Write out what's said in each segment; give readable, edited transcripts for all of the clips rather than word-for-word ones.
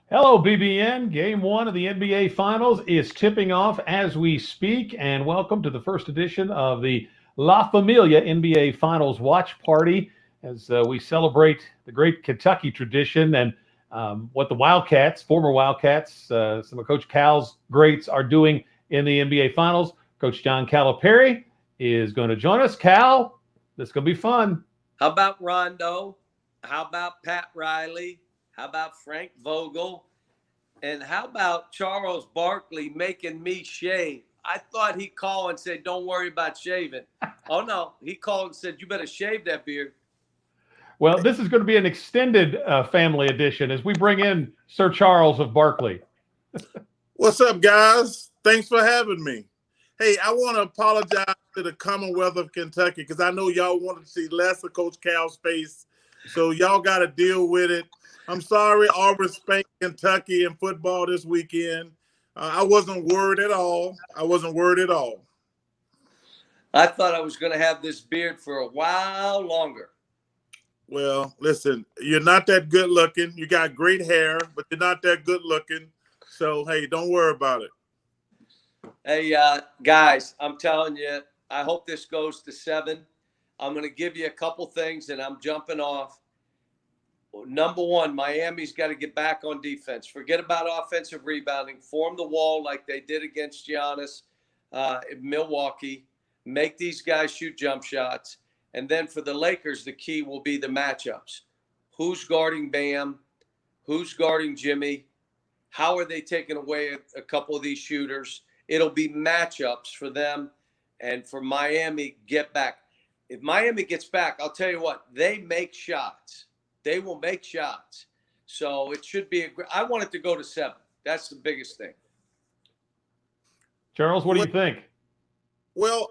Hello, BBN. Game one of the NBA Finals is tipping off as we speak, and welcome to the first edition of the La Familia NBA Finals Watch Party as we celebrate the great Kentucky tradition and what the Wildcats, former Wildcats, some of Coach Cal's greats are doing in the NBA Finals. Coach John Calipari is going to join us. Cal, this is going to be fun. How about Rondo? How about Pat Riley? How about Frank Vogel? And how about Charles Barkley making me shave? I thought he called and said, "Don't worry about shaving." Oh, no. He called and said, "You better shave that beard." Well, this is going to be an extended family edition as we bring in Sir Charles of Barkley. What's up, guys? Thanks for having me. Hey, I want to apologize to the Commonwealth of Kentucky because I know y'all wanted to see less of Coach Cal's face, so y'all got to deal with it. I'm sorry. All respect Kentucky and football this weekend. I wasn't worried at all. I thought I was going to have this beard for a while longer. Well, listen, you're not that good looking. You got great hair, but you're not that good looking. So, hey, don't worry about it. Hey, guys, I'm telling you, I hope this goes to 7. I'm going to give you a couple things, and I'm jumping off. Number one, Miami's got to get back on defense. Forget about offensive rebounding. Form the wall like they did against Giannis in Milwaukee. Make these guys shoot jump shots. And then for the Lakers, the key will be the matchups. Who's guarding Bam? Who's guarding Jimmy? How are they taking away a couple of these shooters? It'll be matchups for them. And for Miami, get back. If Miami gets back, I'll tell you what, they make shots. They will make shots. So it should be I want it to go to 7. That's the biggest thing. Charles, what do you think? Well,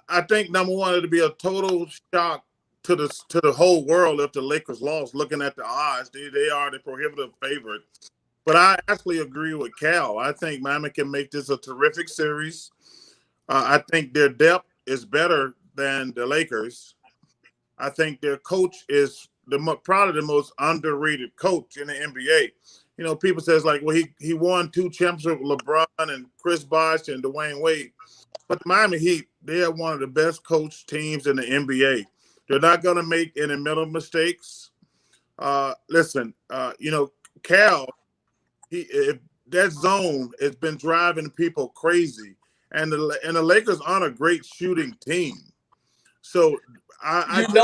I think number one, it'd be a total shock to the whole world if the Lakers lost. Looking at the odds, they are the prohibitive favorite. But I actually agree with Cal. I think Miami can make this a terrific series. I think their depth is better than the Lakers. I think their coach is probably the most underrated coach in the NBA. You know, people says like, well, he won 2 championships with LeBron and Chris Bosh and Dwayne Wade. But the Miami Heat, they are one of the best coached teams in the NBA. They're not going to make any mental mistakes. Listen, Cal, if that zone has been driving people crazy, and the Lakers aren't a great shooting team. So they're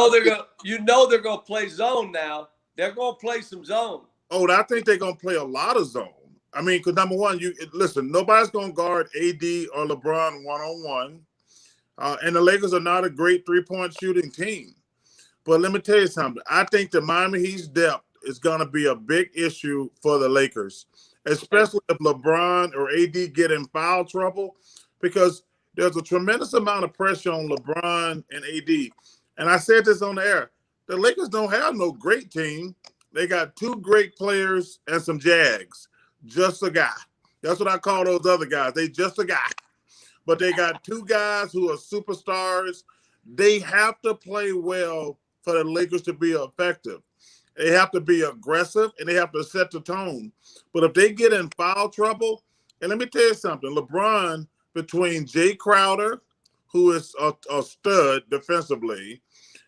gonna play zone now. They're gonna play some zone. Oh, I think they're gonna play a lot of zone. I mean, because number one, listen, nobody's gonna guard AD or LeBron one-on-one, and the Lakers are not a great 3-point shooting team. But let me tell you something. I think the Miami Heat's depth is gonna be a big issue for the Lakers, especially if LeBron or AD get in foul trouble, because there's a tremendous amount of pressure on LeBron and AD. And I said this on the air. The Lakers don't have no great team. They got 2 great players and some Jags. Just a guy. That's what I call those other guys. They just a guy. But they got 2 guys who are superstars. They have to play well for the Lakers to be effective. They have to be aggressive, and they have to set the tone. But if they get in foul trouble, and let me tell you something, LeBron, between Jay Crowder, who is a stud defensively,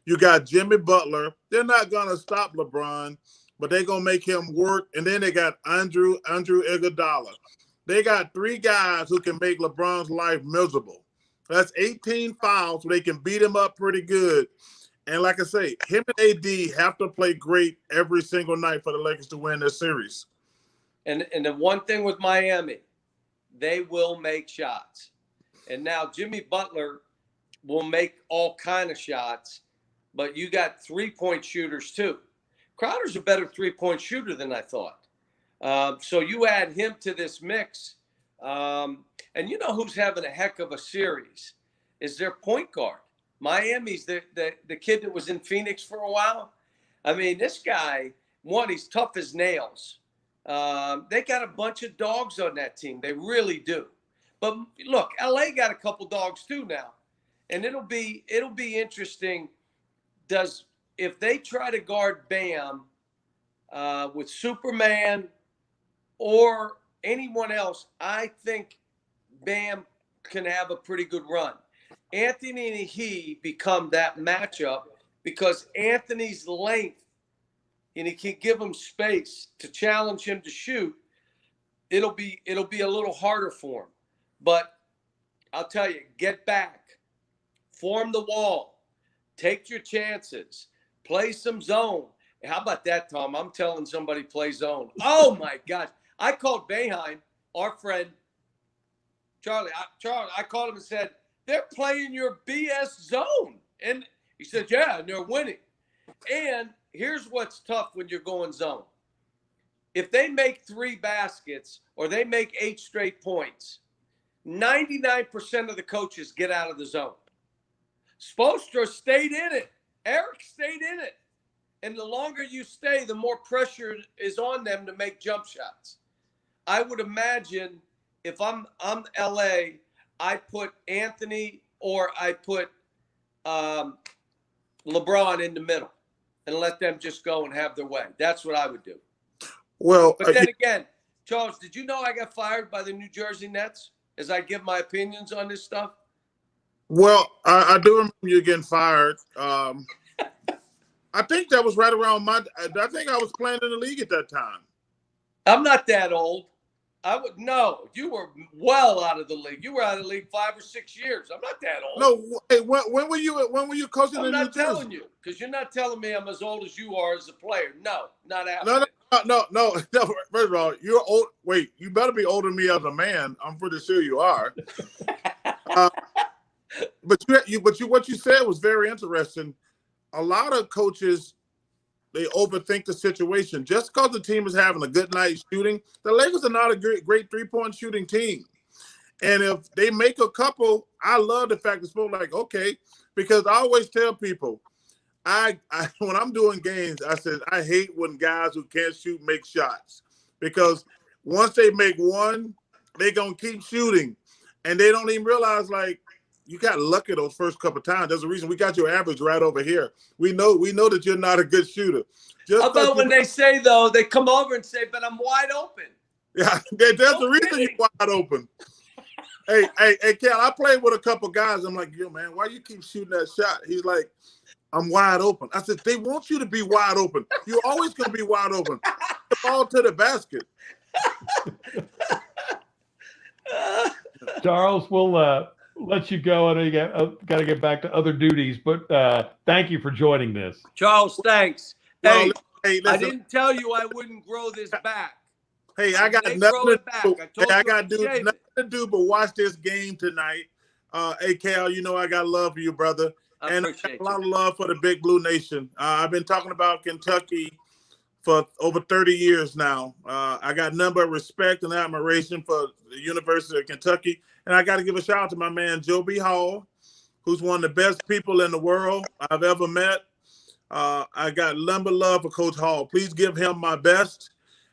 you got Jimmy Butler. They're not going to stop LeBron, but they're going to make him work. And then they got Andrew Iguodala. They got 3 guys who can make LeBron's life miserable. That's 18 fouls, so they can beat him up pretty good. And like I say, him and AD have to play great every single night for the Lakers to win this series. And the one thing with Miami, they will make shots. And now Jimmy Butler will make all kind of shots, but you got 3-point shooters too. Crowder's a better 3-point shooter than I thought. So you add him to this mix. And you know who's having a heck of a series is their point guard. Miami's the kid that was in Phoenix for a while. I mean, this guy, he's tough as nails. They got a bunch of dogs on that team. They really do. But look, LA got a couple dogs too now. And it'll be interesting. If they try to guard Bam with Superman or anyone else, I think Bam can have a pretty good run. Anthony and he become that matchup because Anthony's length, and he can give him space to challenge him to shoot. It'll be a little harder for him. But I'll tell you, get back, form the wall, take your chances, play some zone. How about that, Tom? I'm telling somebody play zone. Oh my gosh. I called Boeheim, our friend, Charlie, I called him and said, they're playing your BS zone. And he said, yeah, and they're winning. And here's what's tough when you're going zone. If they make 3 baskets or they make 8 straight points, 99% of the coaches get out of the zone. Spoelstra stayed in it. Eric stayed in it. And the longer you stay, the more pressure is on them to make jump shots. I would imagine if I'm LA, I put Anthony or I put LeBron in the middle and let them just go and have their way. That's what I would do. Well, but then again, Charles, did you know I got fired by the New Jersey Nets as I give my opinions on this stuff? Well, I do remember you getting fired. I think that was right around I think I was playing in the league at that time. I'm not that old. No, you were well out of the league. You were out of the league 5 or 6 years. I'm not that old. No, hey, when were you coaching in New Jersey? I'm not telling you because you're not telling me I'm as old as you are as a player. No, not happening. No. First of all, you're old. Wait, you better be older than me as a man. I'm pretty sure you are. But what you said was very interesting. A lot of coaches, they overthink the situation. Just because the team is having a good night shooting, the Lakers are not a great three-point shooting team. And if they make a couple, I love the fact it's like, okay, because I always tell people, I when I'm doing games, I said I hate when guys who can't shoot make shots because once they make one, they're gonna keep shooting, and they don't even realize like you got lucky those first couple of times. There's a reason we got your average right over here. We know that you're not a good shooter. How about when they say though, they come over and say, "But I'm wide open." Yeah, there's the reason you're wide open. Hey, Cal, I played with a couple guys. I'm like, yo, man, why you keep shooting that shot? He's like, I'm wide open. I said, they want you to be wide open. You're always going to be wide open. The ball to the basket. Charles, we'll let you go. I know you got to get back to other duties, but thank you for joining this. Charles, thanks. Well, hey, I didn't tell you I wouldn't grow this back. Hey, I got nothing to do but watch this game tonight. Hey, Cal, you know I got love for you, brother. And I got a lot of love for the Big Blue Nation. I've been talking about Kentucky for over 30 years now. I got nothing but respect and admiration for the University of Kentucky. And I got to give a shout out to my man, Joe B. Hall, who's one of the best people in the world I've ever met. I got lumber love for Coach Hall. Please give him my best.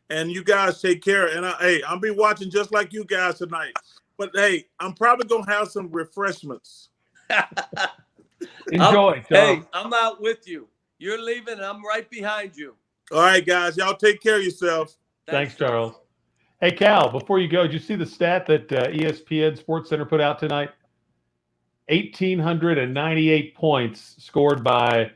And you guys take care. And I'll be watching just like you guys tonight. But, hey, I'm probably going to have some refreshments. Enjoy, Charles. Hey, I'm out with you. You're leaving, and I'm right behind you. All right, guys. Y'all take care of yourselves. Thanks, Charles. Hey, Cal, before you go, did you see the stat that ESPN SportsCenter put out tonight? 1,898 points scored by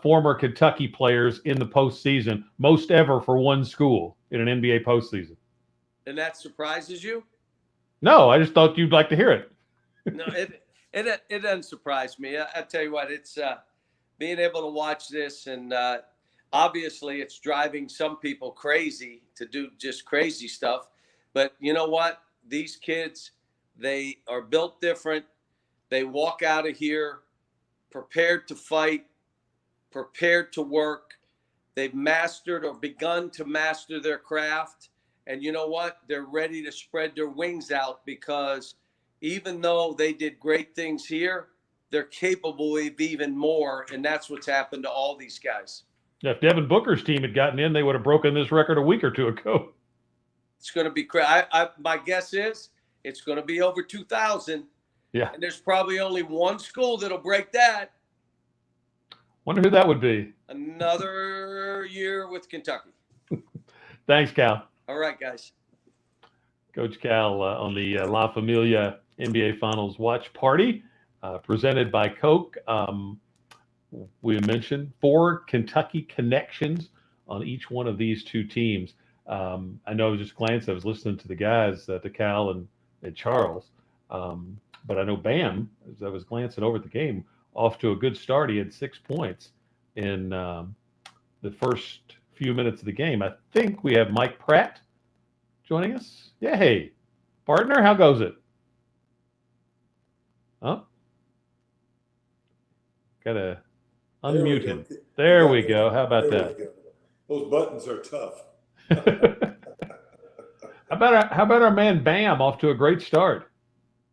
former Kentucky players in the postseason, most ever for one school in an NBA postseason. And that surprises you? No, I just thought you'd like to hear it. No, it doesn't surprise me. I tell you what, it's being able to watch this, and obviously it's driving some people crazy to do just crazy stuff. But you know what? These kids, they are built different. They walk out of here prepared to fight, prepared to work. They've mastered or begun to master their craft. And you know what? They're ready to spread their wings out because even though they did great things here, they're capable of even more. And that's what's happened to all these guys. Yeah, if Devin Booker's team had gotten in, they would have broken this record a week or two ago. It's going to be crazy. My guess is it's going to be over 2,000. Yeah. And there's probably only one school that'll break that. Wonder who that would be. Another year with Kentucky. Thanks, Cal. All right, guys. Coach Cal on the La Familia NBA Finals Watch Party, presented by Coke. We mentioned 4 Kentucky connections on each one of these 2 teams. I know just glance, I was listening to the guys, to Cal and Charles, but I know Bam, as I was glancing over at the game, off to a good start. He had 6 points in the first few minutes of the game. I think we have Mike Pratt joining us. Yeah, hey, partner, how goes it? Oh, gotta unmute him. There we go. How about that? Those buttons are tough. How about our man Bam, off to a great start?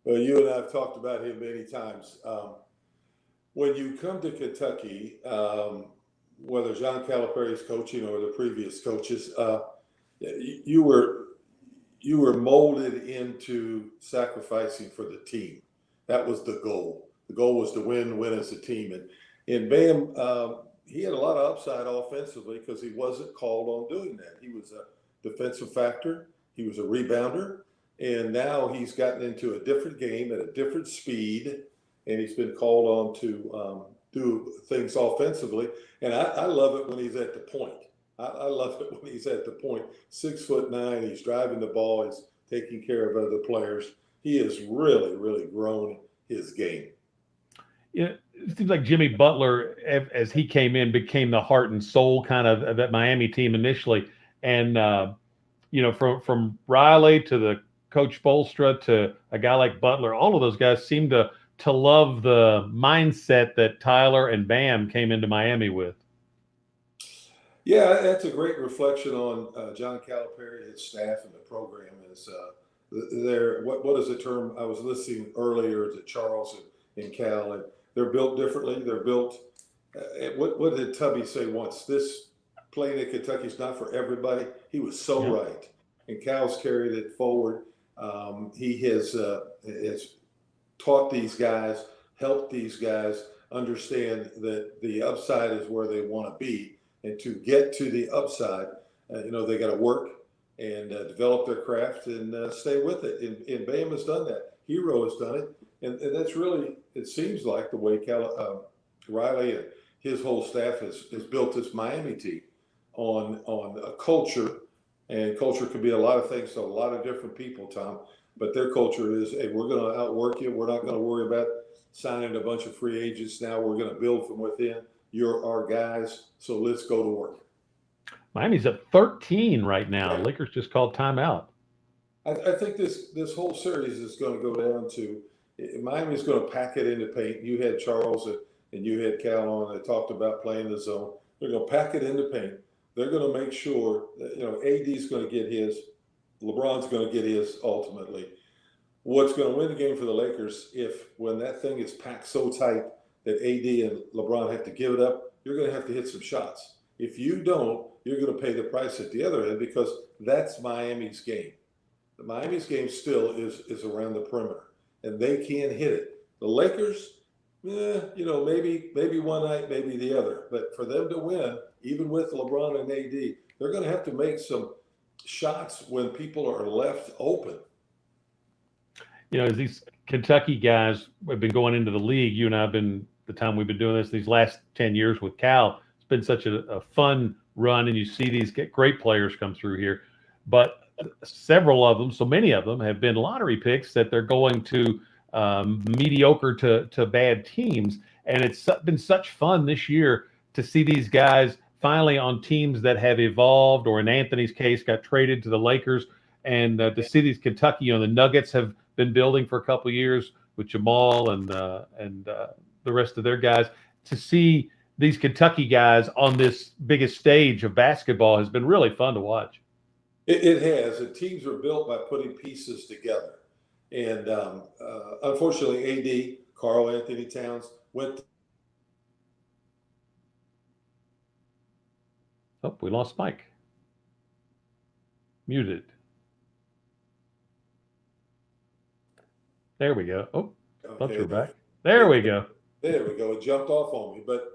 Well, you and I have talked about him many times. When you come to Kentucky, whether John Calipari's coaching or the previous coaches, you were molded into sacrificing for the team. That was the goal. The goal was to win as a team. And Bam, he had a lot of upside offensively because he wasn't called on doing that. He was a defensive factor. He was a rebounder. And now he's gotten into a different game at a different speed. And he's been called on to do things offensively. And I love it when he's at the point. I love it when he's at the point. 6'9", he's driving the ball. He's taking care of other players. He has really, really grown his game. Yeah, it seems like Jimmy Butler, as he came in, became the heart and soul kind of that Miami team initially. And, from Riley to the Coach Bolstra to a guy like Butler, all of those guys seem to love the mindset that Tyler and Bam came into Miami with. Yeah, that's a great reflection on John Calipari, his staff, and the program. Is what is the term? I was listening earlier to Charles and Cal, and they're built differently. They're built. What did Tubby say once? This playing at Kentucky is not for everybody. He was so right, and Cal's carried it forward. He has taught these guys, helped these guys understand that the upside is where they want to be. And to get to the upside, they got to work and develop their craft and stay with it. And Bam has done that. Hero has done it. And that's really, it seems like the way Riley and his whole staff has built this Miami team on a culture. And culture could be a lot of things to a lot of different people, Tom. But their culture is, hey, we're going to outwork you. We're not going to worry about signing a bunch of free agents now. We're going to build from within. You're our guys, so let's go to work. Miami's at 13 right now. Lakers just called timeout. I think this whole series is going to go down to Miami's going to pack it into paint. You had Charles and you had Cal on that talked about playing the zone. They're going to pack it into paint. They're going to make sure that AD's going to get his, LeBron's going to get his ultimately. What's going to win the game for the Lakers when that thing is packed so tight that AD and LeBron have to give it up, you're going to have to hit some shots. If you don't, you're going to pay the price at the other end because that's Miami's game. The Miami's game still is around the perimeter, and they can hit it. The Lakers, maybe one night, maybe the other. But for them to win, even with LeBron and AD, they're going to have to make some shots when people are left open. As these Kentucky guys have been going into the league, you and I have been, the time we've been doing this, these last 10 years with Cal, it's been such a fun run, and you see these great players come through here. But several of them, so many of them, have been lottery picks that they're going to mediocre to bad teams. And it's been such fun this year to see these guys finally on teams that have evolved, or in Anthony's case, got traded to the Lakers. And to see these Kentucky, the Nuggets have been building for a couple of years with Jamal and the rest of their guys. To see these Kentucky guys on this biggest stage of basketball has been really fun to watch. It has. And teams are built by putting pieces together. And unfortunately, AD, Karl Anthony Towns, went. Oh, we lost Mike. Muted. There we go. Oh, thought you were back. There we go. There we go. It jumped off on me. But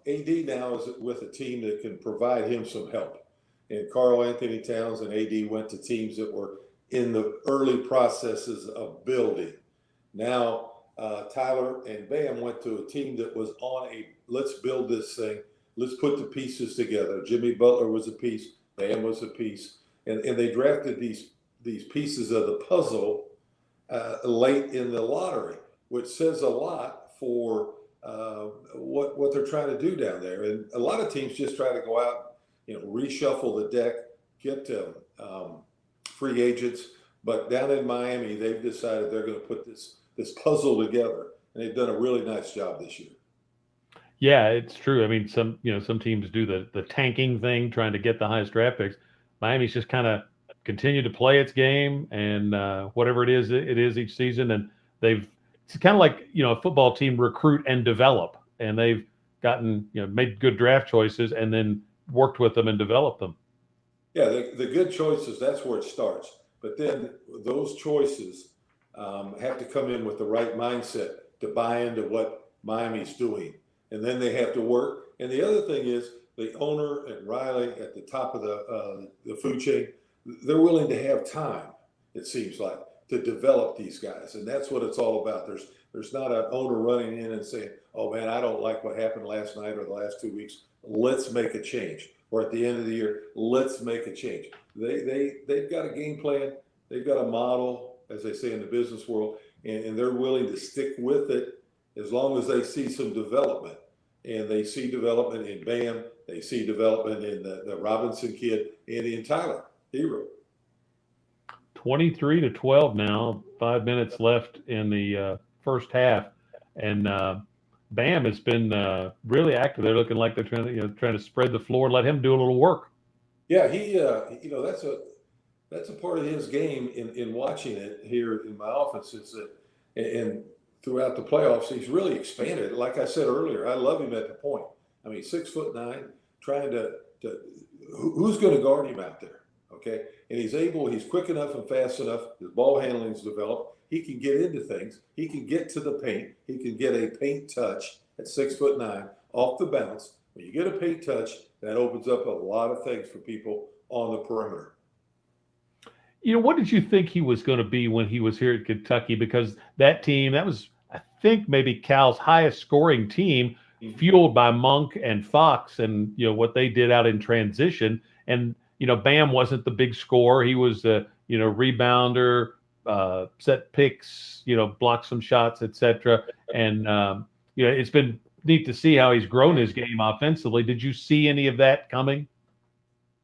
AD now is with a team that can provide him some help. And Karl Anthony Towns and AD went to teams that were in the early processes of building. Now, Tyler and Bam went to a team that was on a let's build this thing. Let's put the pieces together. Jimmy Butler was a piece. Bam was a piece. And they drafted these pieces of the puzzle late in the lottery, which says a lot for what they're trying to do down there. And a lot of teams just try to go out, reshuffle the deck, get free agents. But down in Miami, they've decided they're going to put this puzzle together, and they've done a really nice job this year. Yeah, it's true. I mean, some teams do the tanking thing, trying to get the highest draft picks. Miami's just kind of continue to play its game, and whatever it is each season. And it's kind of like, a football team recruit and develop, and they've gotten, made good draft choices and then worked with them and developed them. Yeah, the good choices, that's where it starts. But then those choices have to come in with the right mindset to buy into what Miami's doing. And then they have to work. And the other thing is the owner and Riley at the top of the food chain, they're willing to have time, it seems like, to develop these guys. And that's what it's all about. There's not an owner running in and saying, oh, man, I don't like what happened last night or the last 2 weeks. Let's make a change. Or at the end of the year, let's make a change. They've got a game plan. They've got a model, as they say in the business world, and they're willing to stick with it as long as they see some development. And they see development in Bam. They see development in the Robinson kid and in Tyler Hero. 23-12 now, 5 minutes left in the first half. And Bam has been really active. They're looking like they're trying to spread the floor, let him do a little work. Yeah, he that's a part of his game in watching it here in my office is that, and throughout the playoffs, he's really expanded. Like I said earlier, I love him at the point. I mean, 6'9", trying to who's going to guard him out there? Okay, and he's quick enough and fast enough. His ball handling's developed. He can get into things. He can get to the paint. He can get a paint touch at 6'9" off the bounce. When you get a paint touch, that opens up a lot of things for people on the perimeter. What did you think he was going to be when he was here at Kentucky? Because that team, that was, I think, maybe Cal's highest scoring team, fueled by Monk and Fox and, what they did out in transition. And, Bam wasn't the big scorer. He was the, rebounder, set picks, block some shots, etc. And, it's been neat to see how he's grown his game offensively. Did you see any of that coming?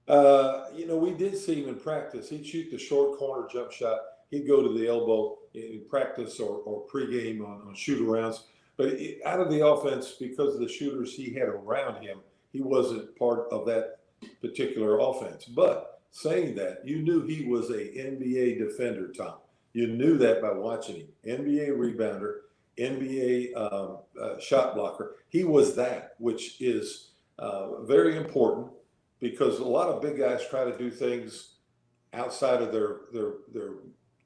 We did see him in practice. He'd shoot the short corner jump shot. He'd go to the elbow in practice or pregame on shoot-arounds. But out of the offense, because of the shooters he had around him, he wasn't part of that particular offense. But saying that, you knew he was a NBA defender, Tom. You knew that by watching him. NBA rebounder, NBA shot blocker. He was that, which is very important. Because a lot of big guys try to do things outside of their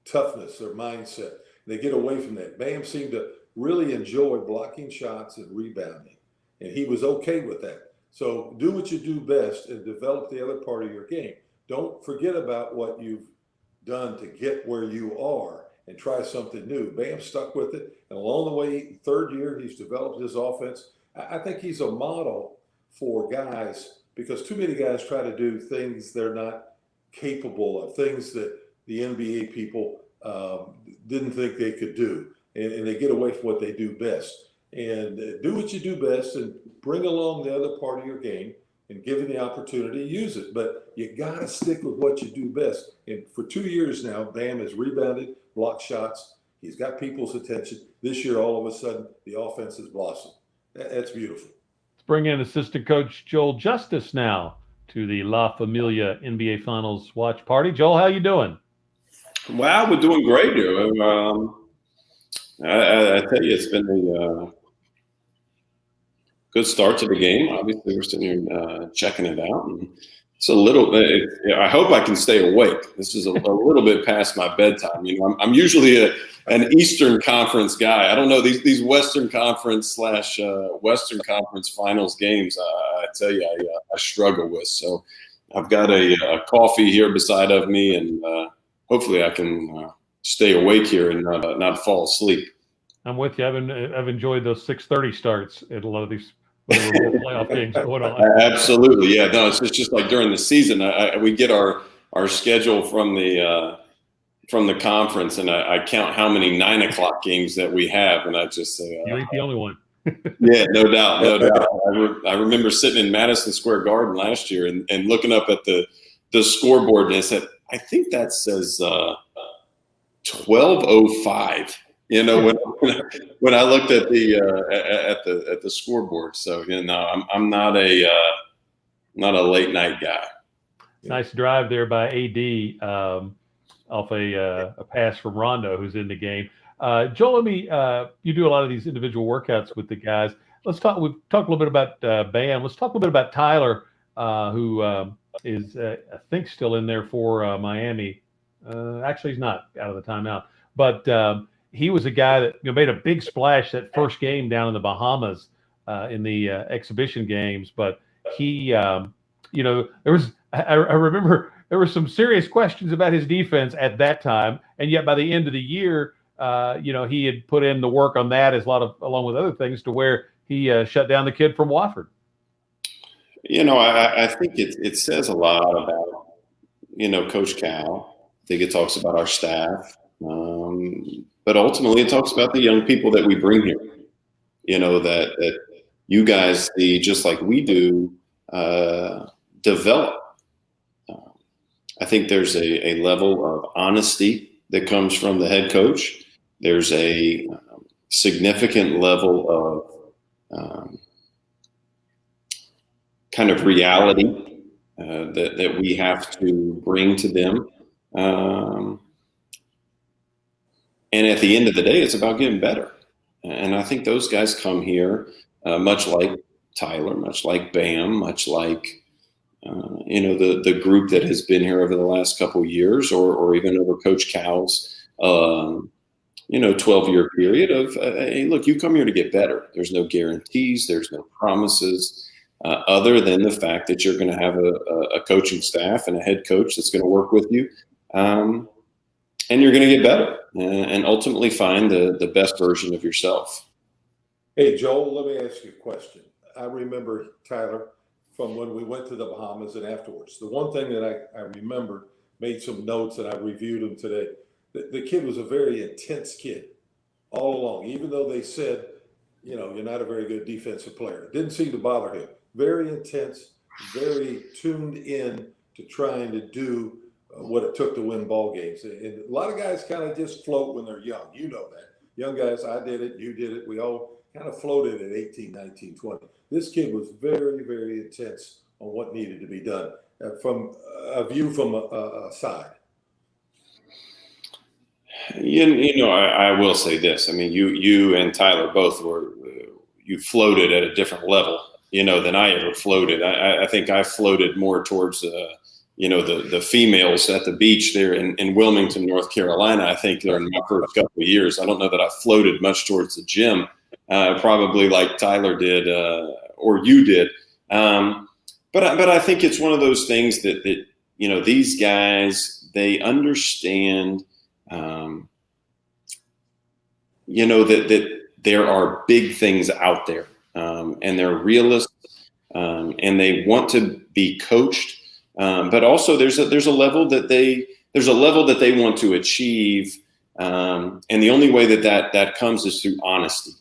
toughness, their mindset. They get away from that. Bam seemed to really enjoy blocking shots and rebounding, and he was okay with that. So do what you do best and develop the other part of your game. Don't forget about what you've done to get where you are and try something new. Bam stuck with it, and along the way, third year, he's developed his offense. I think he's a model for guys, because too many guys try to do things they're not capable of, things that the NBA people didn't think they could do. And they get away from what they do best. And do what you do best and bring along the other part of your game and given the opportunity, use it. But you got to stick with what you do best. And for 2 years now, Bam has rebounded, blocked shots. He's got people's attention. This year, all of a sudden, the offense has blossomed. That's beautiful. Bring in assistant coach Joel Justice now to the La Familia NBA Finals watch party. Joel, how you doing? Wow, we're doing great here. I tell you, it's been a good start to the game. Obviously, we're sitting here checking it out. And it's a little bit. I hope I can stay awake. This is a little bit past my bedtime. I'm usually an Eastern Conference guy. I don't know these Western Conference / Western Conference Finals games. I tell you, I struggle with. So I've got a coffee here beside of me, and hopefully I can stay awake here and not fall asleep. I'm with you. I've enjoyed those 6:30 starts at a lot of these playoff games going on. Absolutely, yeah. No, it's just like during the season, we get our schedule from the conference, and I count how many 9 o'clock games that we have, and I just say, You ain't the only one. Yeah, no doubt, no doubt. I remember sitting in Madison Square Garden last year and looking up at the scoreboard, and I said, I think that says 12:05. You know, when I looked at the scoreboard. So I'm not a late night guy. Nice drive there by AD off a pass from Rondo, who's in the game. Joel, you do a lot of these individual workouts with the guys. We've talked a little bit about Bam. Let's talk a little bit about Tyler, who is, I think, still in there for Miami. Actually, he's not out of the timeout. But he was a guy that made a big splash that first game down in the Bahamas in the exhibition games. But he, I remember there were some serious questions about his defense at that time. And yet by the end of the year, he had put in the work on that along with other things to where he shut down the kid from Wofford. I think it says a lot about, Coach Cal. I think it talks about our staff. But ultimately it talks about the young people that we bring here, that you guys, just like we do, develop. I think there's a level of honesty that comes from the head coach. There's a significant level of kind of reality that we have to bring to them. And at the end of the day, it's about getting better. And I think those guys come here, much like Tyler, much like Bam, much like, the group that has been here over the last couple of years or even over Coach Cal's, 12-year period of, hey, look, you come here to get better. There's no guarantees. There's no promises other than the fact that you're going to have a coaching staff and a head coach that's going to work with you. And you're going to get better and ultimately find the best version of yourself. Hey, Joel, let me ask you a question. I remember, Tyler, from when we went to the Bahamas and afterwards. The one thing that I remembered, made some notes and I reviewed them today. The kid was a very intense kid all along, even though they said, you're not a very good defensive player. It didn't seem to bother him. Very intense, very tuned in to trying to do what it took to win ball games. And a lot of guys kind of just float when they're young. You know that. Young guys, I did it, you did it. We all kind of floated at 18, 19, 20. This kid was very, very intense on what needed to be done from a view from a side. I will say this. I mean, you and Tyler both you floated at a different level, than I ever floated. I think I floated more towards the females at the beach there in Wilmington, North Carolina. I think during my first couple of years, I don't know that I floated much towards the gym, probably like Tyler did or you did. But I think it's one of those things that these guys, they understand, that there are big things out there, and they're realists, and they want to be coached. But also there's a level that they want to achieve. And the only way that comes is through honesty,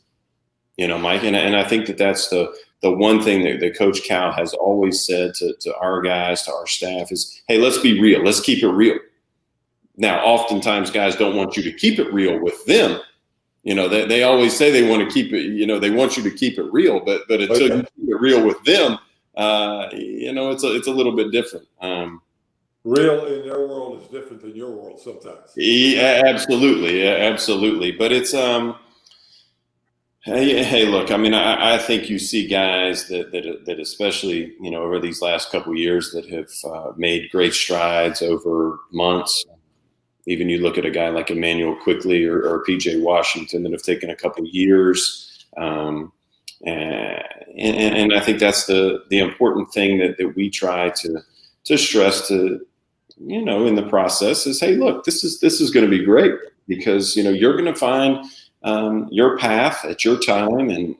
Mike. And I think that's the one thing that Coach Cal has always said to our guys, to our staff is, hey, let's be real. Let's keep it real. Now, oftentimes guys don't want you to keep it real with them. They always say they want to keep it, they want you to keep it real, but until you keep it real with them, it's a little bit different. Real in their world is different than your world sometimes. Yeah, absolutely. Yeah, absolutely. But it's, hey, look, I mean, I think you see guys that especially, over these last couple of years that have made great strides over months. Even you look at a guy like Emmanuel Quickly or PJ Washington that have taken a couple of years. And I think that's the important thing that we try to stress to, in the process is, hey, look, this is going to be great because, you're going to find your path at your time. And,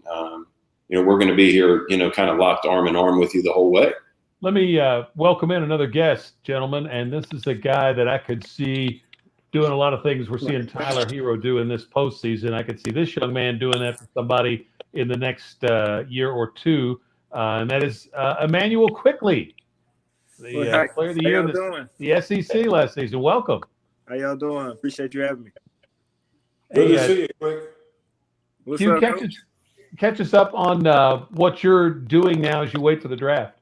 we're going to be here, kind of locked arm in arm with you the whole way. Let me welcome in another guest, gentlemen. And this is a guy that I could see doing a lot of things we're seeing Tyler Hero do in this postseason. I could see this young man doing that for somebody in the next year or two. And that is Emmanuel Quickly, the player of the year in the SEC last season. Welcome. How y'all doing? Appreciate you having me. Good to see you, Quick. What's Can up, you catch us up on what you're doing now as you wait for the draft?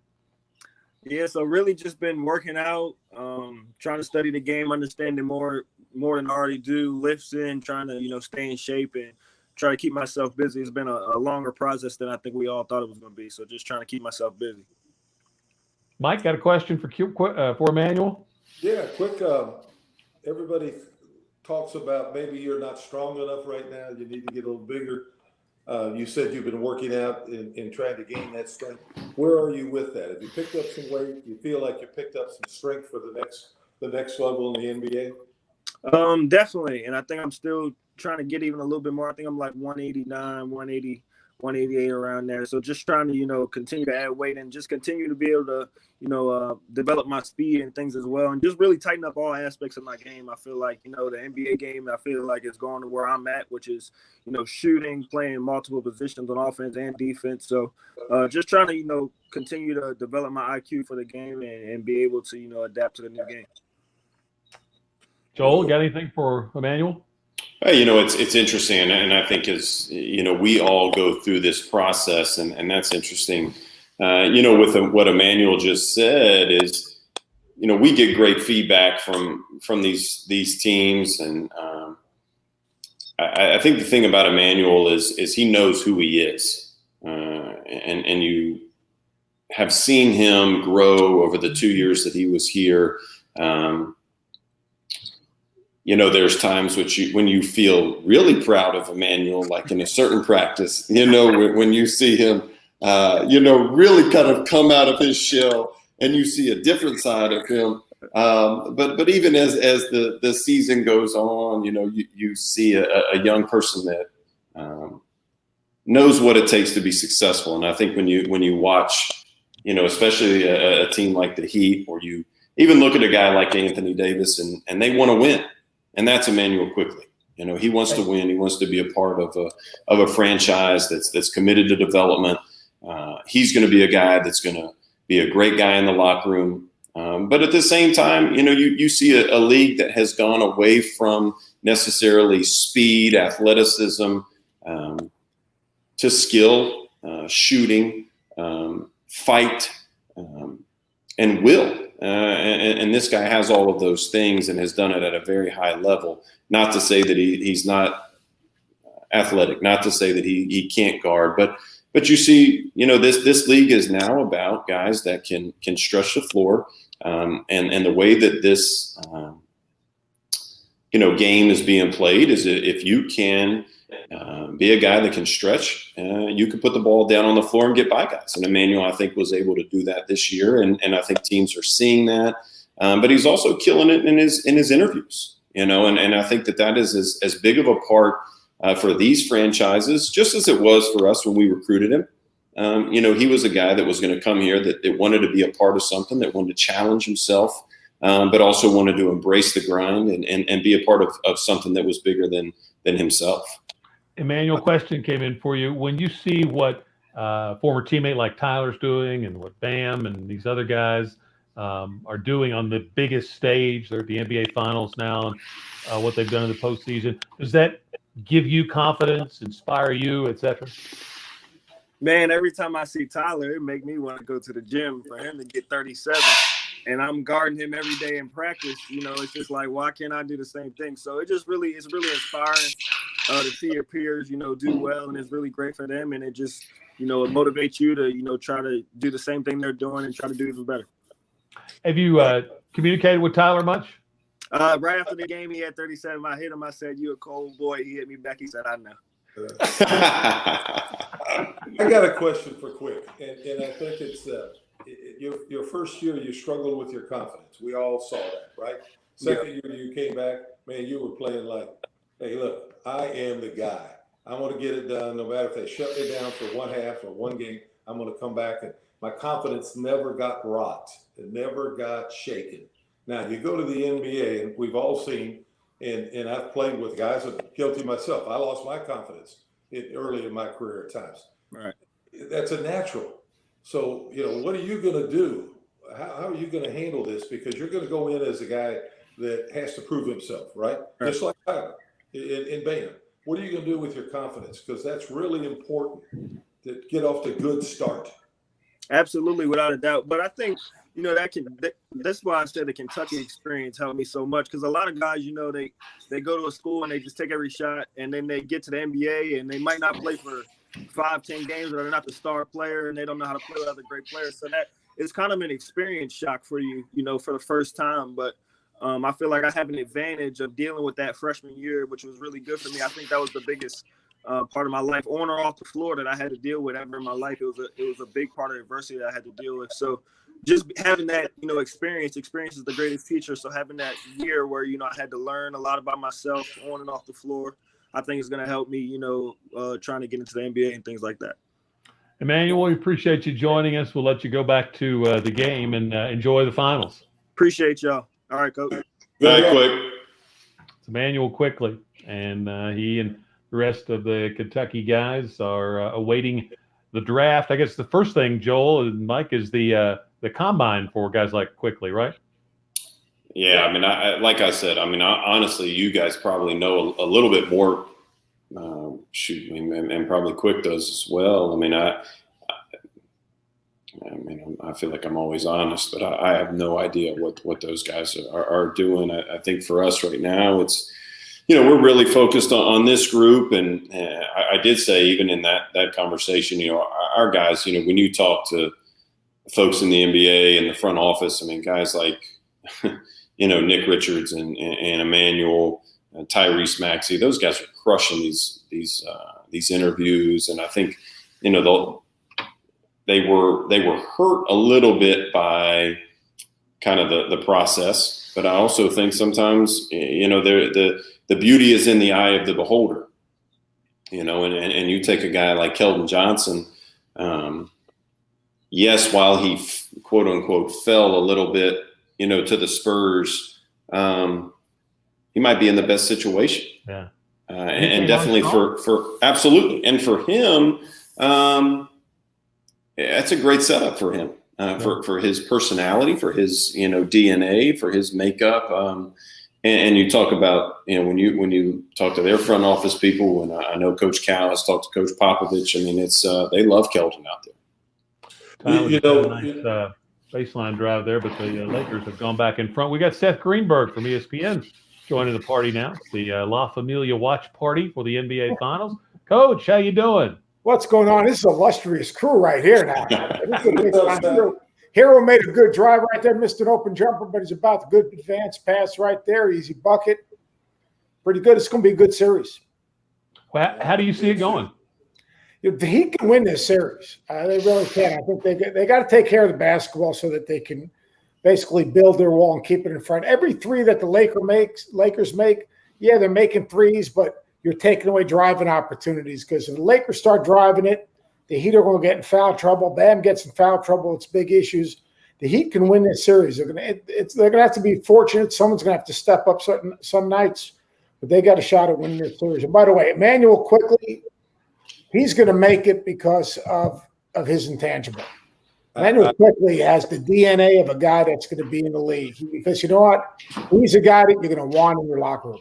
Yeah, so really just been working out, trying to study the game, understanding more than I already do, lifting, trying to, stay in shape and try to keep myself busy. It's been a longer process than I think we all thought it was going to be. So just trying to keep myself busy. Mike, got a question for Emmanuel? Yeah, Quick. Everybody talks about maybe you're not strong enough right now. You need to get a little bigger. You said you've been working out and trying to gain that strength. Where are you with that? Have you picked up some weight? You feel like you picked up some strength for the next level in the NBA? Definitely. And I think I'm still trying to get even a little bit more. I think I'm like 189, 180, 188 around there. So just trying to, continue to add weight and just continue to be able to, develop my speed and things as well. And just really tighten up all aspects of my game. I feel like, the NBA game, I feel like it's going to where I'm at, which is, shooting, playing multiple positions on offense and defense. So just trying to, continue to develop my IQ for the game and be able to, adapt to the new game. Joel, got anything for Emmanuel? Hey, it's interesting, and I think as we all go through this process, and that's interesting. With what Emmanuel just said is, we get great feedback from these teams, and I think the thing about Emmanuel is he knows who he is, and you have seen him grow over the 2 years that he was here. There's times when you feel really proud of Emmanuel, like in a certain practice, when you see him, really kind of come out of his shell and you see a different side of him. But even as the season goes on, you see a young person that knows what it takes to be successful. And I think when you watch, especially a team like the Heat, or you even look at a guy like Anthony Davis and they want to win. And that's Emmanuel Quickly. He wants to win. He wants to be a part of a franchise that's committed to development. He's going to be a guy that's going to be a great guy in the locker room. But at the same time, you see a league that has gone away from necessarily speed, athleticism, to skill, shooting, fight, and will. And this guy has all of those things and has done it at a very high level. Not to say that he's not athletic, not to say that he can't guard, but you see, this league is now about guys that can stretch the floor, and the way that this game is being played is if you can be a guy that can stretch, you can put the ball down on the floor and get by guys. And Emmanuel, I think, was able to do that this year, and I think teams are seeing that. But he's also killing it in his interviews, and I think that is as big of a part for these franchises, just as it was for us when we recruited him. He was a guy that was going to come here that wanted to be a part of something, that wanted to challenge himself, but also wanted to embrace the grind and be a part of something that was bigger than himself. Emmanuel, question came in for you. When you see what former teammate like Tyler's doing and what Bam and these other guys are doing on the biggest stage, they're at the NBA Finals now, and what they've done in the postseason, does that give you confidence, inspire you, etc.? Man, every time I see Tyler, it make me want to go to the gym for him to get 37. And I'm guarding him every day in practice. It's just like, why can't I do the same thing? So it's really inspiring to see your peers, do well. And it's really great for them. And it just, it motivates you to, try to do the same thing they're doing and try to do even better. Have you communicated with Tyler much? Right after the game, he had 37. I hit him. I said, "You a cold boy." He hit me back. He said, "I know." I got a question for Quick, and I think it's your first year, you struggled with your confidence. We all saw that, right? Second year, you came back, man, you were playing like, hey, look, I am the guy. I'm going to get it done. No matter if they shut me down for one half or one game, I'm going to come back. And my confidence never got rocked. It never got shaken. Now, you go to the NBA, and we've all seen, and I've played with guys, I'm guilty myself. I lost my confidence early in my career at times. Right. That's a natural. So, what are you going to do? How are you going to handle this? Because you're going to go in as a guy that has to prove himself, right? Just like Tyler in Bam. What are you going to do with your confidence? Because that's really important to get off to a good start. Absolutely, without a doubt. But I think, that's why I said the Kentucky experience helped me so much. Because a lot of guys, they go to a school and they just take every shot, and then they get to the NBA and they might not play for 5-10 games, or they're not the star player and they don't know how to play with other great players. So that it's kind of an experience shock for you, for the first time. But I feel like I have an advantage of dealing with that freshman year, which was really good for me. I think that was the biggest part of my life, on or off the floor, that I had to deal with ever in my life. It was a big part of adversity that I had to deal with. So just having that, experience is the greatest teacher. So having that year where, I had to learn a lot about myself on and off the floor, I think is going to help me, trying to get into the NBA and things like that. Emmanuel, we appreciate you joining us. We'll let you go back to the game and enjoy the finals. Appreciate y'all. All right, Coach. Very quick. It's Emmanuel Quickly, and he and the rest of the Kentucky guys are awaiting the draft. I guess the first thing, Joel and Mike, is the combine for guys like Quickly, right? Yeah, I mean, like I said, honestly, you guys probably know a little bit more. And probably Quick does as well. I feel like I'm always honest, but I have no idea what those guys are doing. I think for us right now, it's, we're really focused on this group. And I did say, even in that conversation, our guys, when you talk to folks in the NBA and the front office, guys like, Nick Richards and Emmanuel, Tyrese Maxey, those guys are crushing these interviews. And I think, they were hurt a little bit by kind of the process, but I also think sometimes, the beauty is in the eye of the beholder, and you take a guy like Keldon Johnson. Yes, while he quote unquote fell a little bit, to the Spurs, he might be in the best situation. Yeah. And definitely for absolutely. And for him, that's a great setup for him, for his personality, for his, DNA, for his makeup. And you talk about, when you talk to their front office people, and I know Coach Cal has talked to Coach Popovich, it's, they love Keldon out there. Nice baseline drive there, but the Lakers have gone back in front. We got Seth Greenberg from ESPN joining the party now. It's the La Familia Watch Party for the NBA Finals. Coach, how you doing? What's going on? This is an illustrious crew right here now. This is a big time. Hero made a good drive right there, missed an open jumper, but he's about the good advance pass right there. Easy bucket. Pretty good. It's going to be a good series. Well, how do you see it going? The Heat can win this series. They really can. I think they got to take care of the basketball so that they can basically build their wall and keep it in front. Every three that the Lakers make, yeah, they're making threes, but you're taking away driving opportunities, because if the Lakers start driving it, the Heat are going to get in foul trouble. Bam gets in foul trouble. It's big issues. The Heat can win this series. They're going to have to be fortunate. Someone's going to have to step up some nights, but they got a shot at winning this series. And by the way, Emmanuel Quickly, he's going to make it because of his intangible. Emmanuel Quickly has the DNA of a guy that's going to be in the league, because you know what? He's a guy that you're going to want in your locker room.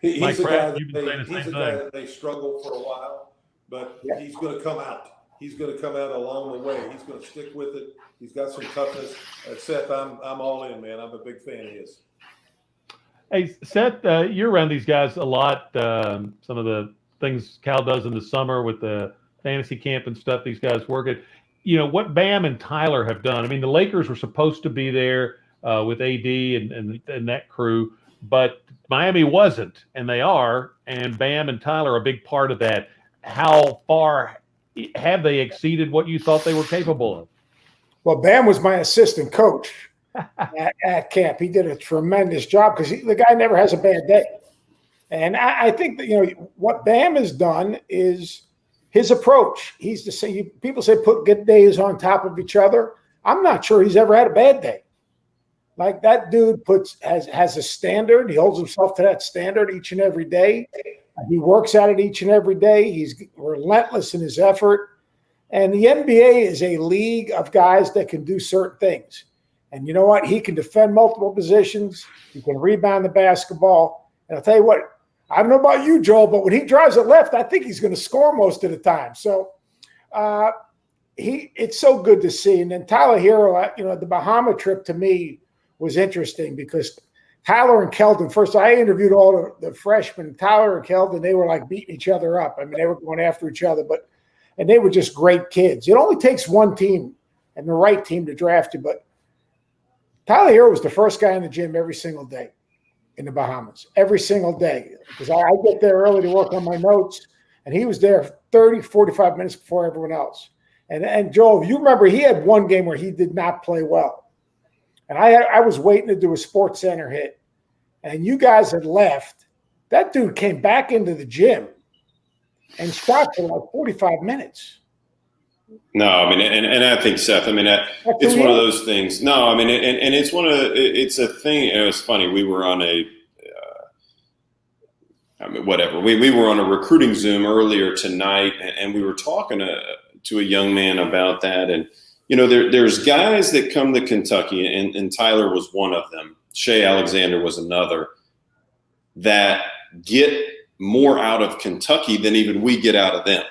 He's a guy that they struggle for a while, but he's going to come out. He's going to come out along the way. He's going to stick with it. He's got some toughness. Seth, I'm all in, man. I'm a big fan of his. Hey, Seth, you're around these guys a lot. Some of the things Cal does in the summer with the fantasy camp and stuff these guys work at. What Bam and Tyler have done. The Lakers were supposed to be there with AD and that crew, but Miami wasn't, and they are, and Bam and Tyler are a big part of that. How far have they exceeded what you thought they were capable of? Well, Bam was my assistant coach at camp. He did a tremendous job because the guy never has a bad day. And I think that, what Bam has done is his approach. He's the same. People say put good days on top of each other. I'm not sure he's ever had a bad day. Like, that dude has a standard. He holds himself to that standard each and every day. He works at it each and every day. He's relentless in his effort. And the NBA is a league of guys that can do certain things. And you know what? He can defend multiple positions. He can rebound the basketball. And I'll tell you what, I don't know about you, Joel, but when he drives it left, I think he's going to score most of the time. So it's so good to see. And then Tyler Hero, the Bahama trip to me was interesting because Tyler and Keldon, first I interviewed all the freshmen. Tyler and Keldon, they were like beating each other up. I mean, they were going after each other, and they were just great kids. It only takes one team and the right team to draft you. But Tyler Hero was the first guy in the gym every single day in the Bahamas, every single day. Because I get there early to work on my notes, and he was there 30, 45 minutes before everyone else. And Joel, you remember he had one game where he did not play well. And I was waiting to do a Sports Center hit, and you guys had left. That dude came back into the gym and shot for like 45 minutes. No, I mean, and I think, Seth, I mean, it's one of those things. No, I mean, and it's a thing. It was funny. We were on whatever. We were on a recruiting Zoom earlier tonight, and we were talking to a young man about that. And, there's guys that come to Kentucky, and Tyler was one of them. Shea Alexander was another, that get more out of Kentucky than even we get out of them.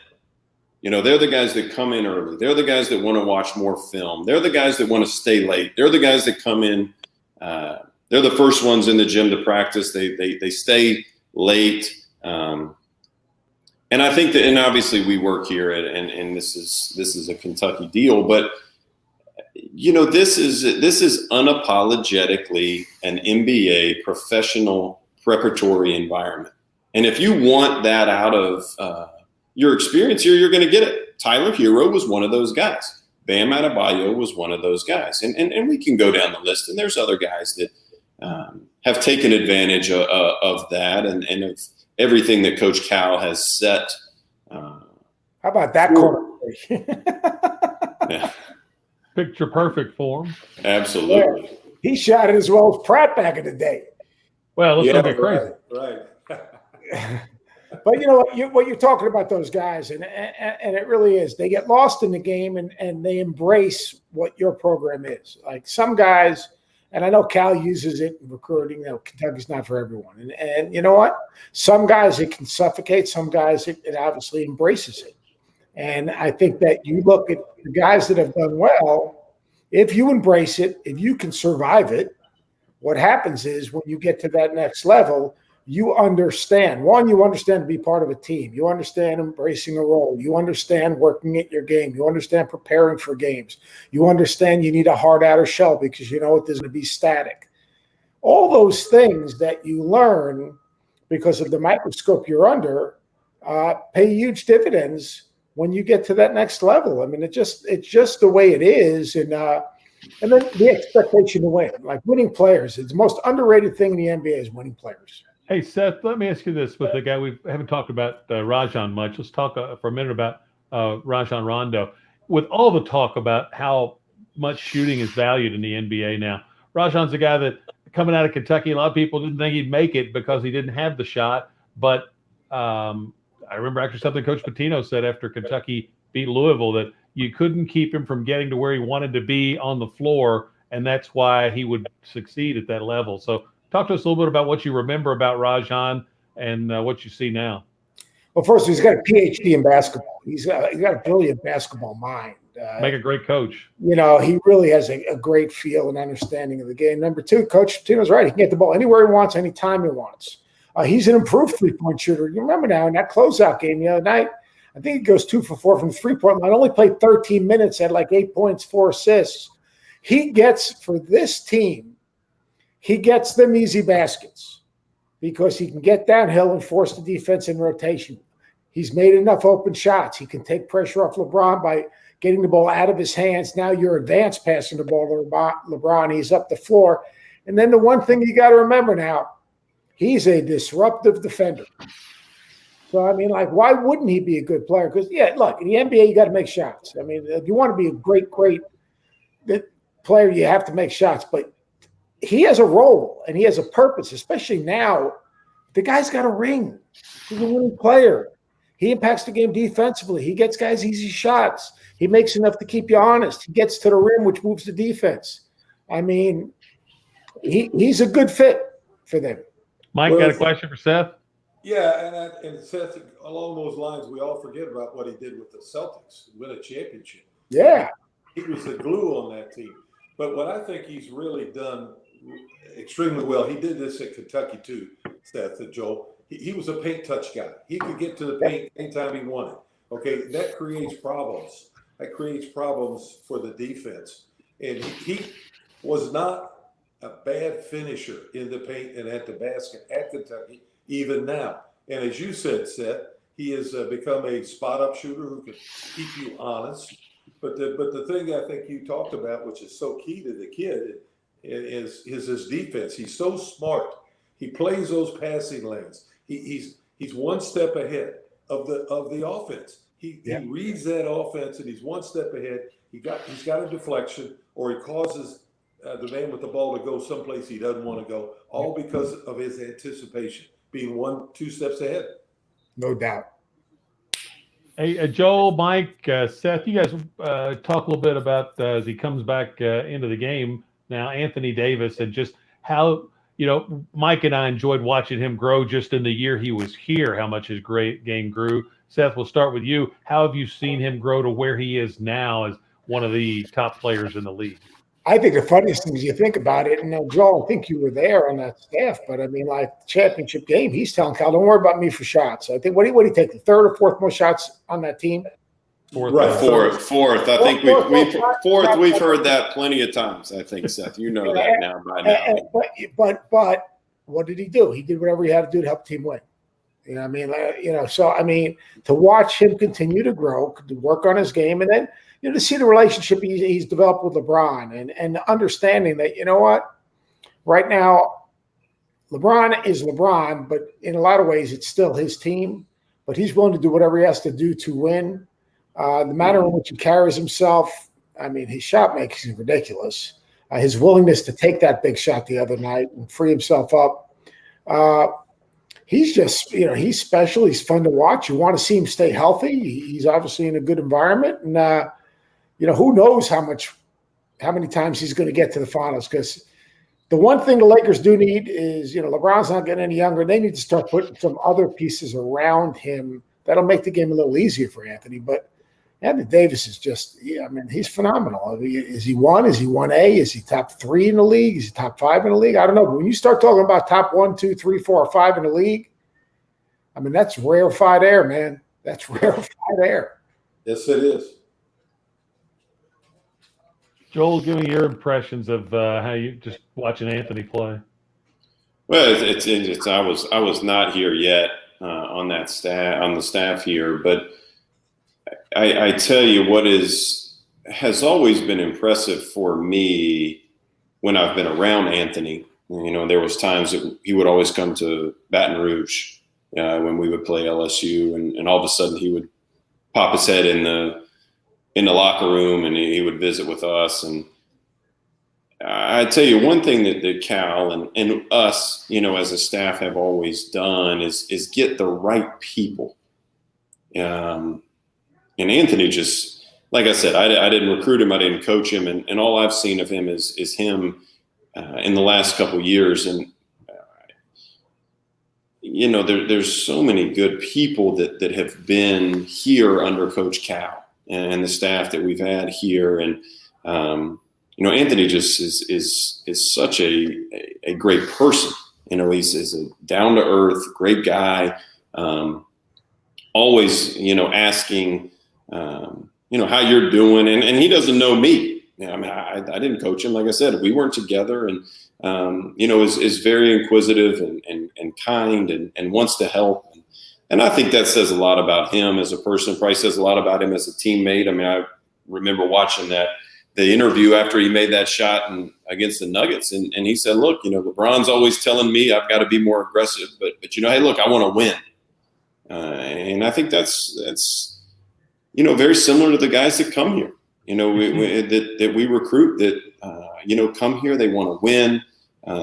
They're the guys that come in early. They're the guys that want to watch more film. They're the guys that want to stay late. They're the guys that come in. They're the first ones in the gym to practice. They stay late. And I think that, and obviously we work here and this is a Kentucky deal, but this is unapologetically an NBA professional preparatory environment. And if you want that out of your experience here, you're going to get it. Tyler Hero was one of those guys. Bam Adebayo was one of those guys. And we can go down the list, and there's other guys that have taken advantage of that and of everything that Coach Cal has set. How about that corner? Yeah. Picture perfect for him. Absolutely. Yeah. He shot it as well as Pratt back in the day. Well, let's not get crazy. Right. But what you're talking about, those guys, and it really is. They get lost in the game and they embrace what your program is. Like some guys, and I know Cal uses it in recruiting. Kentucky's not for everyone, and you know what? Some guys it can suffocate. Some guys it obviously embraces it. And I think that you look at the guys that have done well. If you embrace it, if you can survive it, what happens is when you get to that next level, you understand. One, you understand to be part of a team. You understand embracing a role. You understand working at your game. You understand preparing for games. You understand you need a hard outer shell because you know it is going to be static. All those things that you learn because of the microscope you're under pay huge dividends when you get to that next level. I mean, it's just the way it is. And then the expectation to win, like winning players. It's the most underrated thing in the NBA is winning players. Hey, Seth, let me ask you this with the guy we haven't talked about, Rashaan, much. Let's talk for a minute about Rashaan Rondo. With all the talk about how much shooting is valued in the NBA now, Rashaan's a guy that coming out of Kentucky, a lot of people didn't think he'd make it because he didn't have the shot. But I remember actually something Coach Pitino said after Kentucky beat Louisville, that you couldn't keep him from getting to where he wanted to be on the floor, and that's why he would succeed at that level. So talk to us a little bit about what you remember about Rashaan and what you see now. Well, first, he's got a PhD in basketball. He's got a brilliant basketball mind. Make a great coach. He really has a great feel and understanding of the game. Number two, Coach Pitino's right. He can get the ball anywhere he wants, anytime he wants. He's an improved three-point shooter. You remember now in that closeout game the other night, I think he goes 2 for 4 from the three-point line. Only played 13 minutes, had like 8 points, 4 assists. He gets, for this team, he gets them easy baskets because he can get downhill and force the defense in rotation. He's made enough open shots. He can take pressure off LeBron by getting the ball out of his hands. Now you're advanced passing the ball to LeBron. He's up the floor. And then the one thing you got to remember now, he's a disruptive defender. So, I mean, like, why wouldn't he be a good player? Because, yeah, look, in the NBA, you got to make shots. I mean, if you want to be a great player, you have to make shots. But he has a role and he has a purpose, especially now. The guy's got a ring. He's a winning player. He impacts the game defensively. He gets guys easy shots. He makes enough to keep you honest. He gets to the rim, which moves the defense. I mean, he's a good fit for them. Mike, got a question for Seth? Yeah, and Seth, along those lines, we all forget about what he did with the Celtics, win a championship. Yeah. He was the glue on that team. But what I think he's really done extremely well, he did this at Kentucky too, Seth and Joel. He was a paint touch guy. He could get to the paint anytime he wanted. Okay, that creates problems. That creates problems for the defense. And he was not a bad finisher in the paint and at the basket at Kentucky, even now. And as you said, Seth, he has become a spot-up shooter who can keep you honest. But the thing I think you talked about, which is so key to the kid, is his defense. He's so smart. He plays those passing lanes. He's one step ahead of the offense. He reads that offense and he's one step ahead. He's got a deflection, or he causes the man with the ball to go someplace he doesn't want to go, all because of his anticipation, being 1-2 steps ahead. No doubt. Hey, Joel, Mike, Seth, you guys talk a little bit about as he comes back into the game now, Anthony Davis, and just how, Mike and I enjoyed watching him grow just in the year he was here, how much his great game grew. Seth, we'll start with you. How have you seen him grow to where he is now as one of the top players in the league? I think the funniest thing is you think about it, and Joel, I think you were there on that staff, but I mean, like championship game, he's telling Cal, don't worry about me for shots. I think, what do you take, the third or fourth most shots on that team? Fourth. I think we've heard that plenty of times. I think, Seth, you know that now by now. But what did he do? He did whatever he had to do to help the team win. You know what I mean? So I mean, to watch him continue to grow, to work on his game, and then to see the relationship he's developed with LeBron, and the understanding that right now, LeBron is LeBron, but in a lot of ways it's still his team. But he's willing to do whatever he has to do to win. The manner in which he carries himself, I mean, his shot making is ridiculous. His willingness to take that big shot the other night and free himself up. He's just, he's special. He's fun to watch. You want to see him stay healthy. He's obviously in a good environment. And, who knows how many times he's going to get to the finals. Because the one thing the Lakers do need is, LeBron's not getting any younger. They need to start putting some other pieces around him that'll make the game a little easier for Anthony. But Anthony Davis is just, he's phenomenal. Is he one? Is he 1A? Is he top 3 in the league? Is he top 5 in the league? I don't know. But when you start talking about top 1, 2, 3, 4, or 5 in the league, that's rarefied air, man. That's rarefied air. Yes, it is. Joel, give me your impressions of how you just watching Anthony play. Well, I was not here yet on the staff here, but I tell you what has always been impressive for me when I've been around Anthony. There was times that he would always come to Baton Rouge when we would play LSU, and all of a sudden he would pop his head in the locker room and he would visit with us. And I tell you one thing that Cal and us, as a staff have always done is get the right people. And Anthony just, like I said, I didn't recruit him, I didn't coach him, and all I've seen of him is him in the last couple of years. And there's so many good people that have been here under Coach Cal and the staff that we've had here. And Anthony just is such a great person. He's a down to earth, great guy. Always, asking, how you're doing, and he doesn't know me. I didn't coach him. Like I said, we weren't together, and is very inquisitive and kind and wants to help. And I think that says a lot about him as a person. Probably says a lot about him as a teammate. I mean, I remember watching the interview after he made that shot against the Nuggets, and he said, "Look, LeBron's always telling me I've got to be more aggressive, but hey, look, I want to win." And I think that's very similar to the guys that come here. That we recruit that come here, they want to win.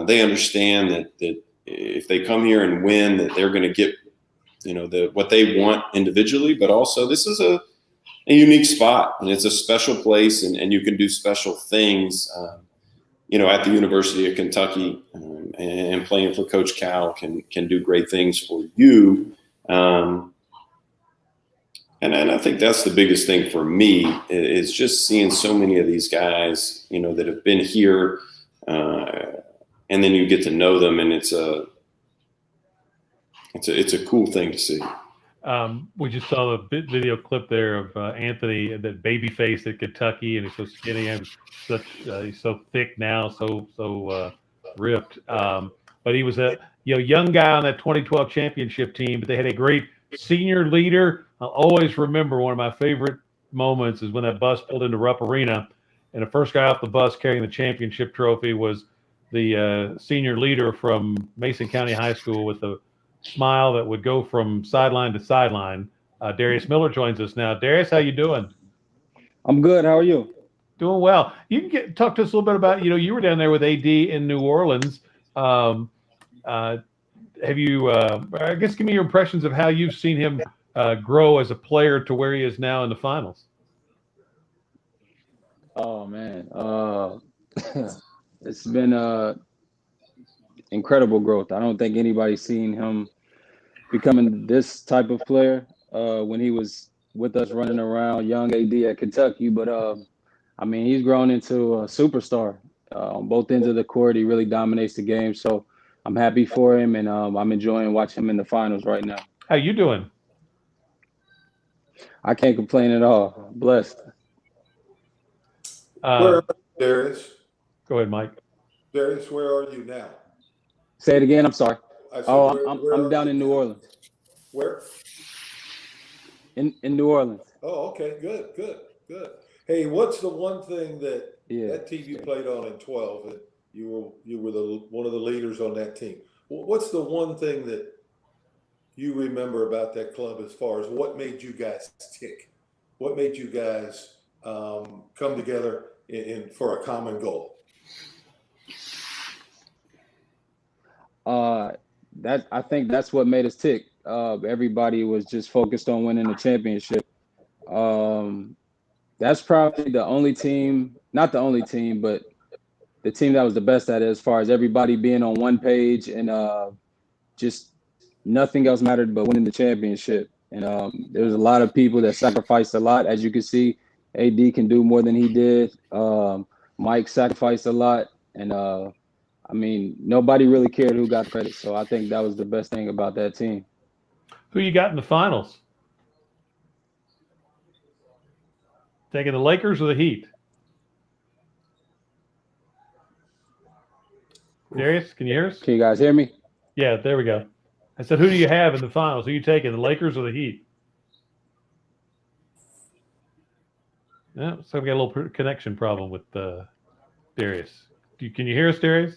They understand that if they come here and win, that they're going to get what they want individually, but also this is a unique spot, and it's a special place, and you can do special things at the University of Kentucky, and playing for Coach Cal can do great things for you. And I think that's the biggest thing for me is just seeing so many of these guys, that have been here, and then you get to know them, and it's a cool thing to see. We just saw the video clip there of Anthony, that baby face at Kentucky, and he's so skinny and he's so thick now, so ripped. But he was a young guy on that 2012 championship team, but they had a great senior leader. I'll always remember one of my favorite moments is when that bus pulled into Rupp Arena, and the first guy off the bus carrying the championship trophy was the senior leader from Mason County High School with the smile that would go from sideline to sideline. Darius Miller joins us now. Darius, how you doing? I'm good. How are you? Doing well. You can talk to us a little bit about, you were down there with AD in New Orleans. Have you, I guess, give me your impressions of how you've seen him grow as a player to where he is now in the finals. Oh, man. It's been incredible growth. I don't think anybody's seen him becoming this type of player when he was with us running around, young AD at Kentucky. But, he's grown into a superstar on both ends of the court. He really dominates the game. So I'm happy for him, and I'm enjoying watching him in the finals right now. How you doing? I can't complain at all. Blessed. Where are you, Darius? Go ahead, Mike. Darius, where are you now? Say it again. I'm sorry. I said, I'm down in New Orleans. Where? In New Orleans. Oh, okay. Good. Hey, what's the one thing that team you played on in 12 that you were one of the leaders on that team? What's the one thing that you remember about that club as far as what made you guys tick? What made you guys come together for a common goal? I think that's what made us tick. Everybody was just focused on winning the championship. That's probably the only team, not the only team, but the team that was the best at it, as far as everybody being on one page, and just nothing else mattered but winning the championship. And there was a lot of people that sacrificed a lot. As you can see, AD can do more than he did. Mike sacrificed a lot. And nobody really cared who got credit. So I think that was the best thing about that team. Who you got in the finals? Taking the Lakers or the Heat? Darius, can you hear us? Can you guys hear me? Yeah, there we go. I said, who do you have in the finals? Who are you taking, the Lakers or the Heat? Yeah, so we got a little connection problem with Darius. Can you hear us, Darius?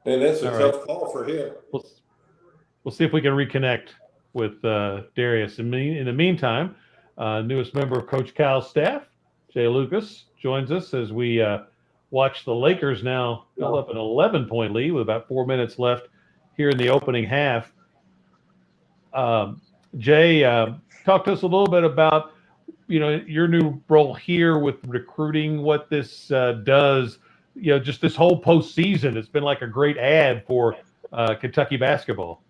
And that's a tough call for him. We'll see if we can reconnect with Darius. In the meantime, newest member of Coach Cal's staff, Jay Lucas, joins us as we watch the Lakers now build up an 11-point lead with about 4 minutes left here in the opening half. Jay, talk to us a little bit about your new role here with recruiting, what this does. Just this whole postseason, it's been like a great ad for Kentucky basketball.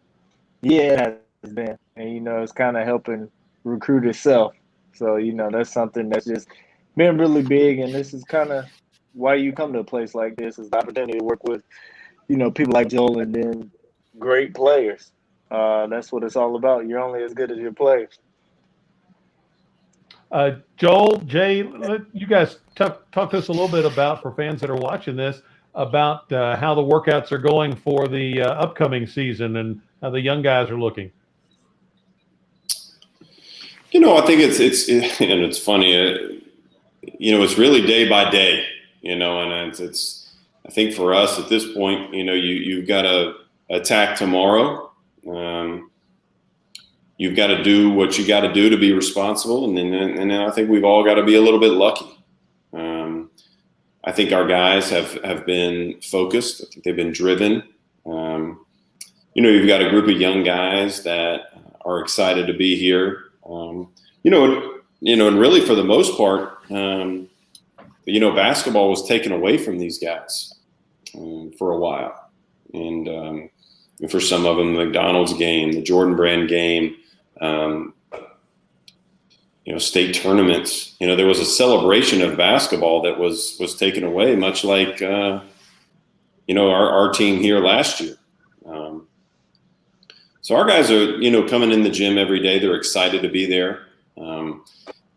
Yeah, it has been. And, it's kind of helping recruit itself. So, that's something that's just been really big. And this is kind of why you come to a place like this, is the opportunity to work with, people like Joel and then great players. That's what it's all about. You're only as good as your players. Joel, Jay, you guys talk to us a little bit about, for fans that are watching this, about how the workouts are going for the upcoming season and how the young guys are looking? I think it's funny. It's really day by day. And it's I think for us at this point, you've got to attack tomorrow. You've got to do what you got to do to be responsible, and then I think we've all got to be a little bit lucky. I think our guys have been focused. I think they've been driven. You've got a group of young guys that are excited to be here. And really for the most part, basketball was taken away from these guys for a while, and for some of them, the McDonald's game, the Jordan Brand game. State tournaments, there was a celebration of basketball that was taken away, much like, our team here last year. So our guys are, coming in the gym every day. They're excited to be there.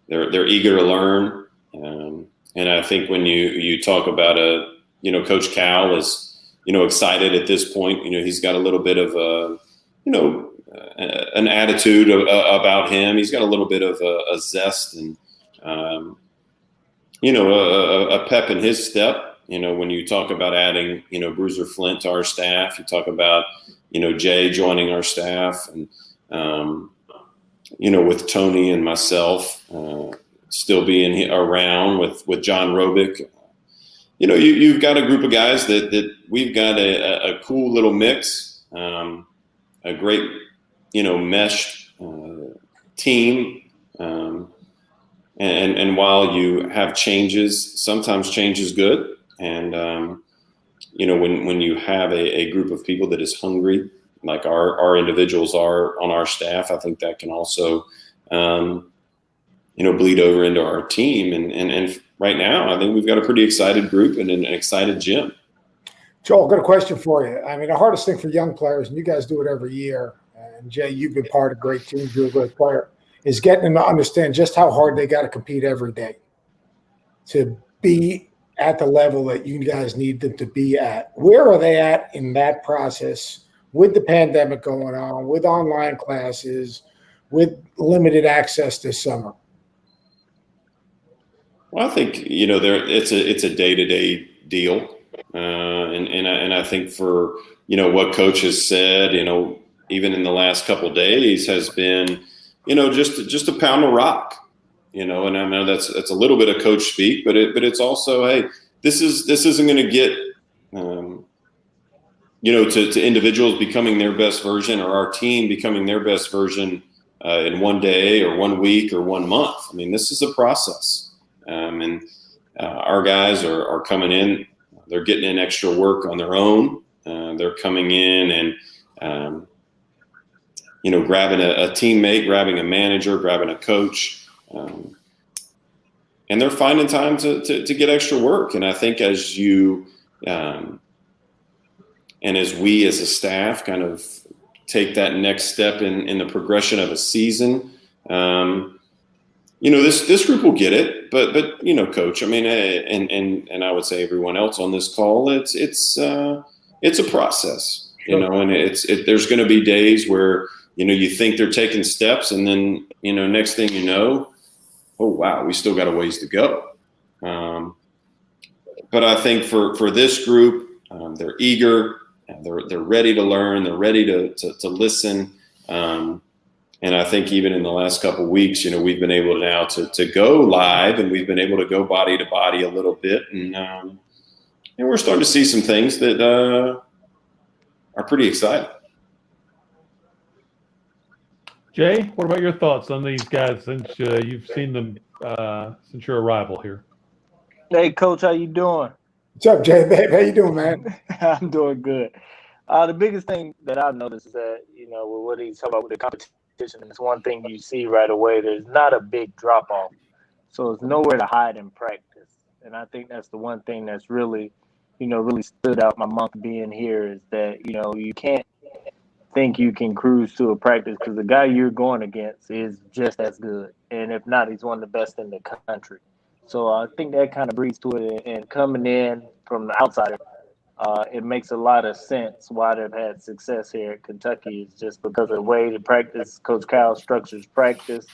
They're eager to learn. And I think when you talk about Coach Cal is, excited at this point, he's got a little bit of an attitude about him. He's got a little bit of a zest and, a pep in his step. When you talk about adding, Bruiser Flint to our staff, you talk about, Jay joining our staff and, with Tony and myself still being around with John Robick. You've got a group of guys that we've got a cool little mix, a great, meshed team. And while you have changes, sometimes change is good. And, when you have a group of people that is hungry, like our individuals are on our staff, I think that can also, bleed over into our team. And right now, I think we've got a pretty excited group and an excited gym. Joel, got a question for you. I mean, the hardest thing for young players, and you guys do it every year, and Jay, you've been part of great teams, you're a great player, is getting them to understand just how hard they got to compete every day to be at the level that you guys need them to be at. Where are they at in that process with the pandemic going on, with online classes, with limited access this summer? Well, I think, it's a day-to-day deal. And I think for, what Coach has said, even in the last couple of days has been, just a pound of rock, and I know that's a little bit of Coach speak, but it's also, hey, this isn't going to get, to individuals becoming their best version or our team becoming their best version in one day or 1 week or 1 month. I mean, this is a process. And our guys are coming in, they're getting in extra work on their own. They're coming in and, grabbing a teammate, grabbing a manager, grabbing a coach. And they're finding time to get extra work. And I think as you and as we as a staff kind of take that next step in the progression of a season, this group will get it, but Coach, I mean, and I would say everyone else on this call, it's a process, and there's going to be days where, you think they're taking steps and then, next thing you know, oh, wow, we still got a ways to go. But I think for this group, they're eager, they're ready to learn, they're ready to listen. And I think even in the last couple of weeks, we've been able now to go live and we've been able to go body to body a little bit. And we're starting to see some things that are pretty exciting. Jay, what about your thoughts on these guys since you've seen them since your arrival here? Hey, Coach, how you doing? What's up, Jay? How you doing, man? I'm doing good. The biggest thing that I've noticed is that, with what he's talking about with the competition, and it's one thing you see right away, there's not a big drop-off. So it's nowhere to hide in practice. And I think that's the one thing that's really, really stood out my month being here is that, you can't think you can cruise to a practice because the guy you're going against is just as good. And if not, he's one of the best in the country. So I think that kind of breeds to it. And coming in from the outsider, it makes a lot of sense why they've had success here at Kentucky. Is just because of the way the practice, Coach Cal structures practice,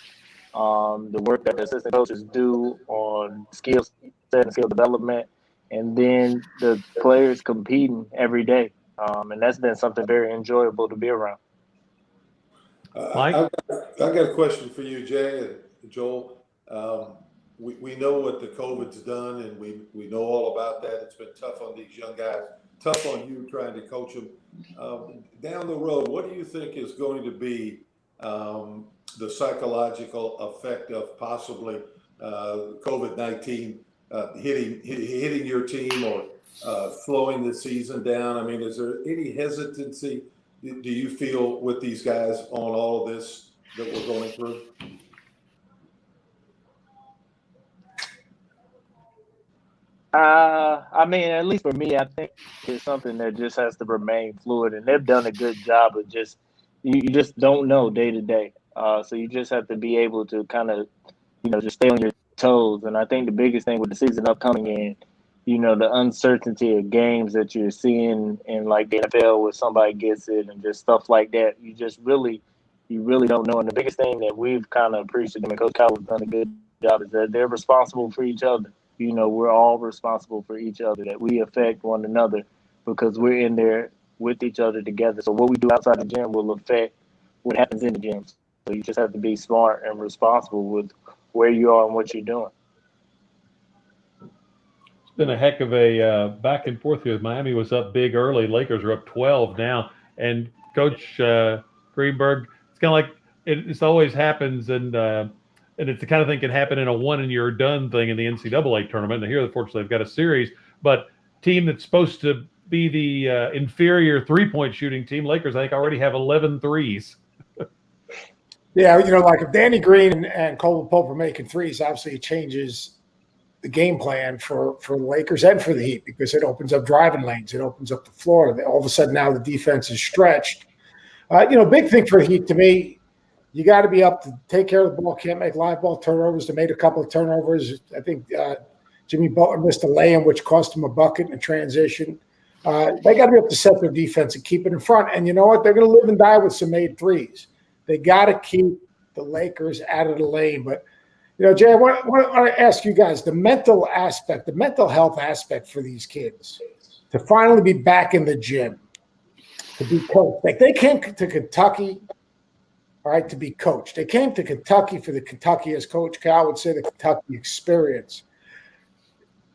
the work that the assistant coaches do on skill set and skill development, and then the players competing every day. And that's been something very enjoyable to be around. Mike? I've got a question for you, Jay and Joel. We know what the COVID's done, and we know all about that. It's been tough on these young guys, tough on you trying to coach them. Down the road, what do you think is going to be the psychological effect of possibly COVID-19 hitting your team or slowing the season down? I mean, is there any hesitancy, do you feel, with these guys on all of this that we're going through? I mean, at least for me, I think it's something that just has to remain fluid, and they've done a good job of just you just don't know day to day. So you just have to be able to kind of, just stay on your toes. And I think the biggest thing with the season upcoming in, the uncertainty of games that you're seeing in like the NFL where somebody gets it and just stuff like that, you really don't know. And the biggest thing that we've kind of appreciated, and Coach Kyle has done a good job, is that they're responsible for each other. We're all responsible for each other, that we affect one another because we're in there with each other together. So what we do outside the gym will affect what happens in the gym. So you just have to be smart and responsible with where you are and what you're doing. It's been a heck of a back and forth here. Miami was up big early. Lakers are up 12 now. And Coach Greenberg, it's kind of like it's always happens, and it's the kind of thing can happen in a one-and-you're-done thing in the NCAA tournament. And here, fortunately, they've got a series. But team that's supposed to be the inferior three-point shooting team, Lakers, I think, already have 11 threes. Yeah, like if Danny Green and Coleman Pope are making threes, obviously it changes the game plan for the Lakers and for the Heat because it opens up driving lanes. It opens up the floor. All of a sudden now the defense is stretched. Big thing for the Heat to me, you got to be up to take care of the ball. Can't make live ball turnovers. They made a couple of turnovers. I think Jimmy Butler missed a lay-in, which cost him a bucket in transition. They got to be able to set their defense and keep it in front. And you know what? They're going to live and die with some made threes. They got to keep the Lakers out of the lane. But, Jay, I want to ask you guys the mental aspect, the mental health aspect for these kids to finally be back in the gym, to be coached. Like they came to Kentucky, all right, to be coached. They came to Kentucky for the Kentucky, as Coach Cal would say, the Kentucky experience.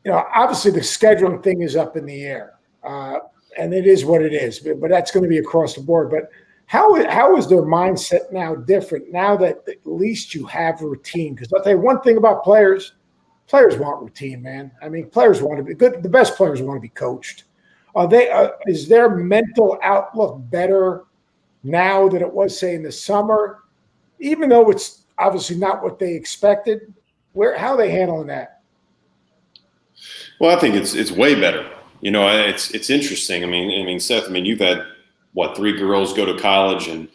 Obviously the scheduling thing is up in the air, and it is what it is. But that's going to be across the board. But how is their mindset now different now that at least you have a routine? Because I'll tell you one thing about players want routine, man. I mean, players want to be good. The best players want to be coached. Is their mental outlook better now than it was, say, in the summer, even though it's obviously not what they expected? How are they handling that? Well, I think it's way better. It's interesting. I mean, Seth, you've had what, 3 girls go to college, and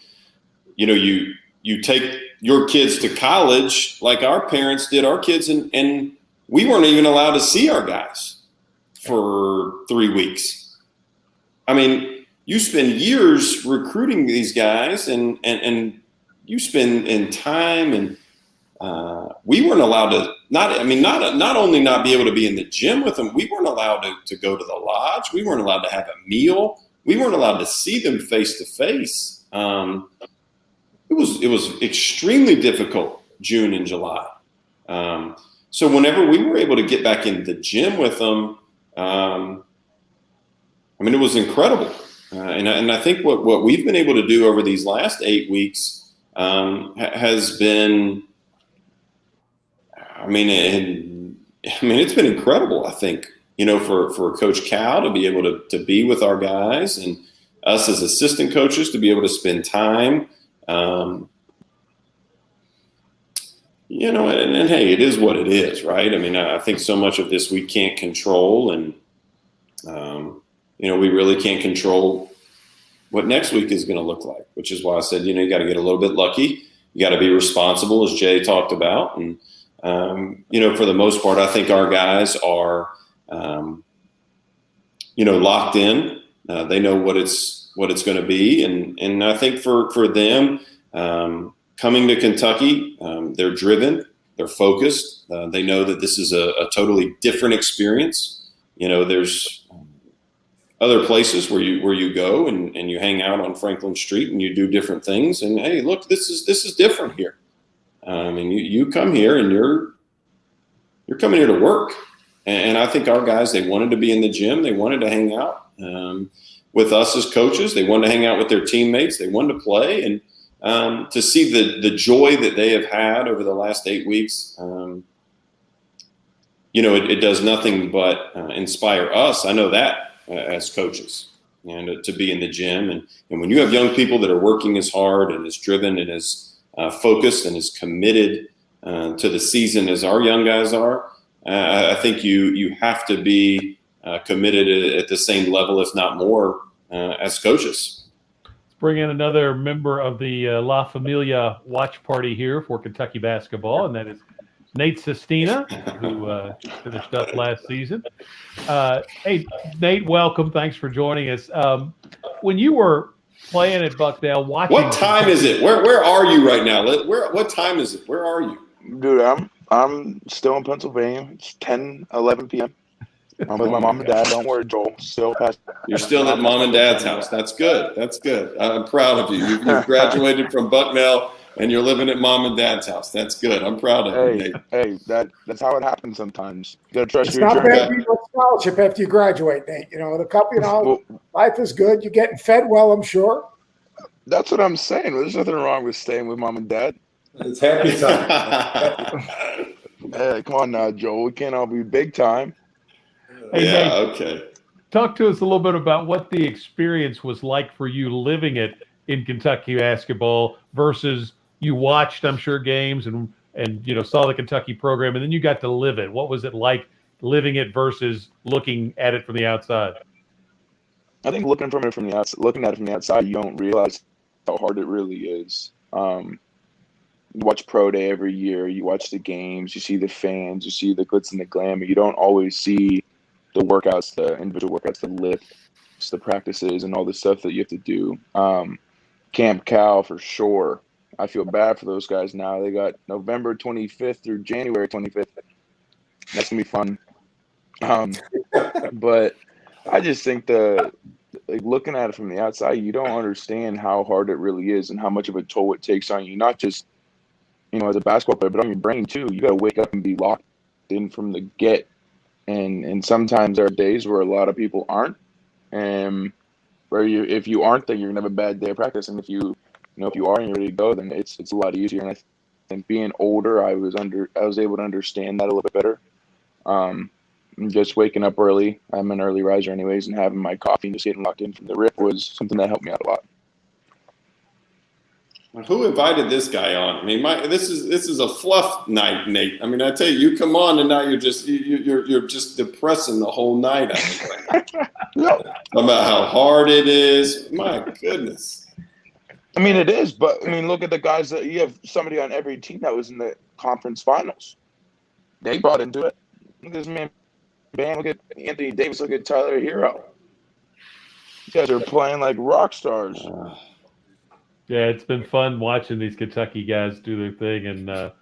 you take your kids to college like our parents did our kids, and we weren't even allowed to see our guys for 3 weeks. I mean, you spend years recruiting these guys, and you spend in time, and we weren't allowed to not only not be able to be in the gym with them, we weren't allowed to go to the lodge. We weren't allowed to have a meal. We weren't allowed to see them face to face. It was extremely difficult June and July. So whenever we were able to get back in the gym with them, it was incredible. And I think what we've been able to do over these last 8 weeks has been, it's been incredible. I think, for Coach Cal to be able to be with our guys, and us as assistant coaches to be able to spend time, and hey, it is what it is, right? I think so much of this we can't control, and we really can't control what next week is going to look like, which is why I said, you got to get a little bit lucky. You got to be responsible, as Jay talked about. And, for the most part, I think our guys are, locked in. They know what it's going to be, and I think for them coming to Kentucky, they're driven, they're focused. They know that this is a totally different experience. There's other places where you go and you hang out on Franklin Street and you do different things. And hey, look, this is different here. And you come here and you're coming here to work. And I think our guys, they wanted to be in the gym. They wanted to hang out with us as coaches. They wanted to hang out with their teammates. They wanted to play. And to see the joy that they have had over the last 8 weeks, it does nothing but inspire us. I know that as coaches, and to be in the gym. And when you have young people that are working as hard and as driven and as focused and as committed to the season as our young guys are, I think you have to be committed at the same level, if not more, as coaches. Let's bring in another member of the La Familia Watch Party here for Kentucky basketball, and that is Nate Sistina, who finished up last season. Hey, Nate, welcome. Thanks for joining us. When you were playing at Bucknell, watching. What time is it? Where are you right now? What time is it? Where are you? Dude, I'm still in Pennsylvania. It's 10:11 p.m. I'm with my mom and dad. Don't worry, Joel. You're still at mom and dad's house. That's good. That's good. I'm proud of you. You've graduated from Bucknell and you're living at mom and dad's house. That's good. I'm proud of you, Nate. Hey, that's how it happens sometimes. You gotta trust It's your not journey. bad to get a scholarship after you graduate, Nate. The couple, life is good. You're getting fed well, I'm sure. That's what I'm saying. There's nothing wrong with staying with mom and dad. It's happy time. Hey, come on now, Joel. We can't all be big time. Hey, Yeah, Nate, okay. talk to us a little bit about what the experience was like for you living it in Kentucky basketball versus you watched, I'm sure, games and saw the Kentucky program, and then you got to live it. What was it like living it versus looking at it from the outside? I think looking at it from the outside, you don't realize how hard it really is. You watch Pro Day every year. You watch the games. You see the fans. You see the glitz and the glamour. You don't always see the workouts, the individual workouts, the lifts, the practices, and all the stuff that you have to do. Camp Cal for sure. I feel bad for those guys now. They got November 25th through January 25th. That's gonna be fun. But I just think looking at it from the outside, you don't understand how hard it really is and how much of a toll it takes on you. Not just as a basketball player, but on your brain too. You got to wake up and be locked in from the get. And sometimes there are days where a lot of people aren't. And if you aren't, then you're gonna have a bad day of practice. And if you are and you're ready to go, then it's a lot easier. And I think being older, I was able to understand that a little bit better. Just waking up early. I'm an early riser anyways, and having my coffee and just getting locked in from the rip was something that helped me out a lot. Who invited this guy on? I mean, this is a fluff night, Nate. I mean, I tell you, you come on and now you're just depressing the whole night. About how hard it is. My goodness. I mean, it is, but look at the guys that you have. Somebody on every team that was in the conference finals. They bought into it. Look at this man, Bam. Look at Anthony Davis. Look at Tyler Hero. These guys are playing like rock stars. Yeah, it's been fun watching these Kentucky guys do their thing. And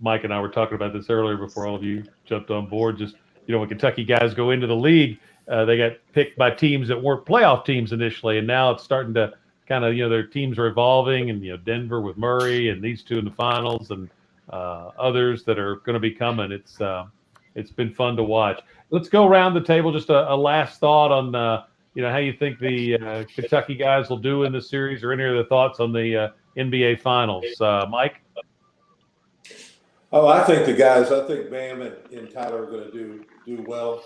Mike and I were talking about this earlier before all of you jumped on board. Just, when Kentucky guys go into the league, they got picked by teams that weren't playoff teams initially. And now it's starting to kind of, their teams are evolving. And, Denver with Murray and these two in the finals and others that are going to be coming. It's been fun to watch. Let's go around the table. Just a last thought on how you think the Kentucky guys will do in this series, or any other thoughts on the NBA Finals. Mike? I think Bam and Tyler are going to do well.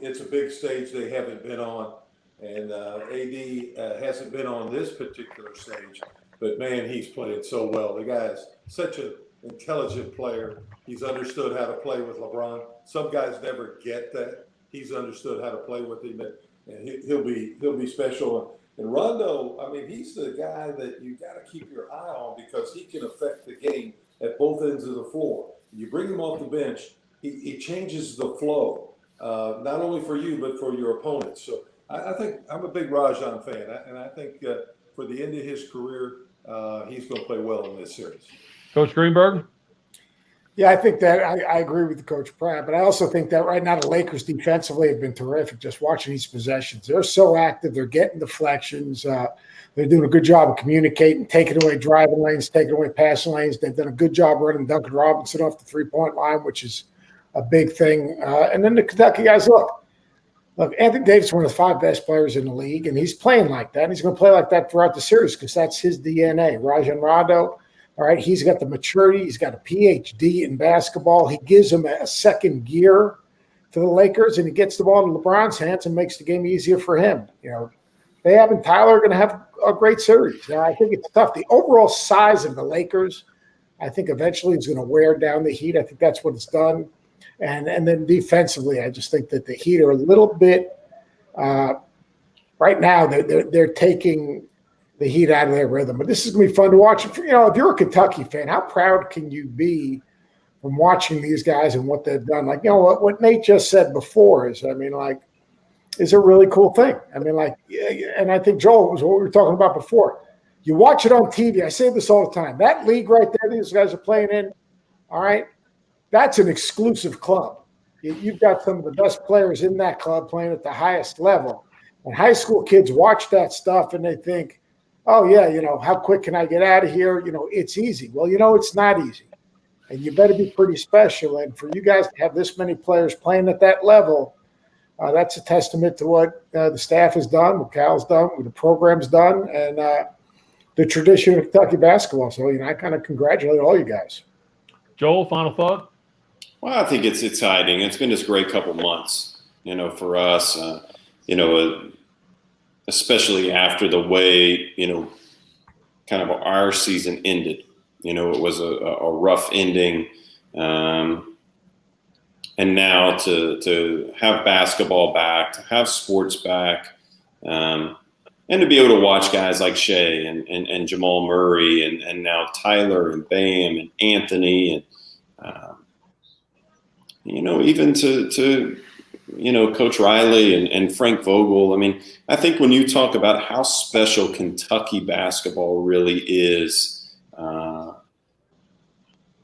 It's a big stage they haven't been on, and AD hasn't been on this particular stage, but man, he's played so well. The guy's such an intelligent player. He's understood how to play with LeBron. Some guys never get that. He's understood how to play with him, and he'll be special. And Rondo, he's the guy that you got to keep your eye on because he can affect the game at both ends of the floor. You bring him off the bench, he changes the flow. not only for you, but for your opponents. So I think I'm a big Rashaan fan, and I think for the end of his career, he's going to play well in this series. Coach Greenberg? Yeah, I think that I agree with Coach Pratt, but I also think that right now the Lakers defensively have been terrific. Just watching these possessions, they're so active. They're getting deflections. They're doing a good job of communicating, taking away driving lanes, taking away passing lanes. They've done a good job running Duncan Robinson off the three-point line, which is a big thing. And then the Kentucky guys, look, Anthony Davis is one of the 5 best players in the league, and he's playing like that. And he's going to play like that throughout the series because that's his DNA. Rashaan Rondo. All right, he's got the maturity. He's got a PhD in basketball. He gives them a second gear to the Lakers, and he gets the ball in LeBron's hands and makes the game easier for him. You know, they and Tyler are going to have a great series. Now, I think it's tough. The overall size of the Lakers, I think eventually is going to wear down the Heat. I think that's what it's done. And then defensively, I just think that the Heat are a little bit right now. They're taking the Heat out of their rhythm. But this is going to be fun to watch. You know, if you're a Kentucky fan, how proud can you be from watching these guys and what they've done? Like, you know, what Nate just said before is, I mean, like, is a really cool thing. I mean, like, and I think, Joel, was what we were talking about before. You watch it on TV. I say this all the time. That league right there these guys are playing in, all right, that's an exclusive club. You've got some of the best players in that club playing at the highest level. And high school kids watch that stuff and they think, oh, yeah, you know, how quick can I get out of here? You know, it's easy. Well, you know, it's not easy. And you better be pretty special. And for you guys to have this many players playing at that level, that's a testament to what the staff has done, what Cal's done, what the program's done, and the tradition of Kentucky basketball. So, you know, I kind of congratulate all you guys. Joel, final thought? Well, I think it's exciting. It's been this great couple months, you know, for us, you know, especially after the way, you know, kind of our season ended. You know, it was a rough ending. And now to have basketball back, to have sports back, and to be able to watch guys like Shea and Jamal Murray and now Tyler and Bam and Anthony and, you know, even to you know, Coach Riley and Frank Vogel. I mean, I think when you talk about how special Kentucky basketball really is,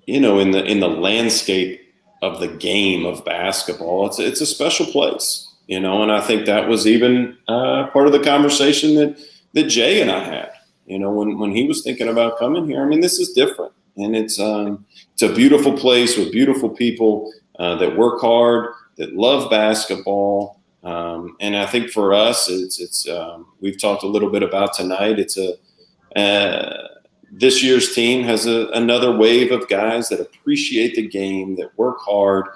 you know, in the landscape of the game of basketball, it's a special place, you know, and I think that was even part of the conversation that Jay and I had, you know, when he was thinking about coming here. I mean, this is different, and it's a beautiful place with beautiful people that work hard, that love basketball, and I think for us, it's we've talked a little bit about tonight. It's this year's team has another wave of guys that appreciate the game, that work hard.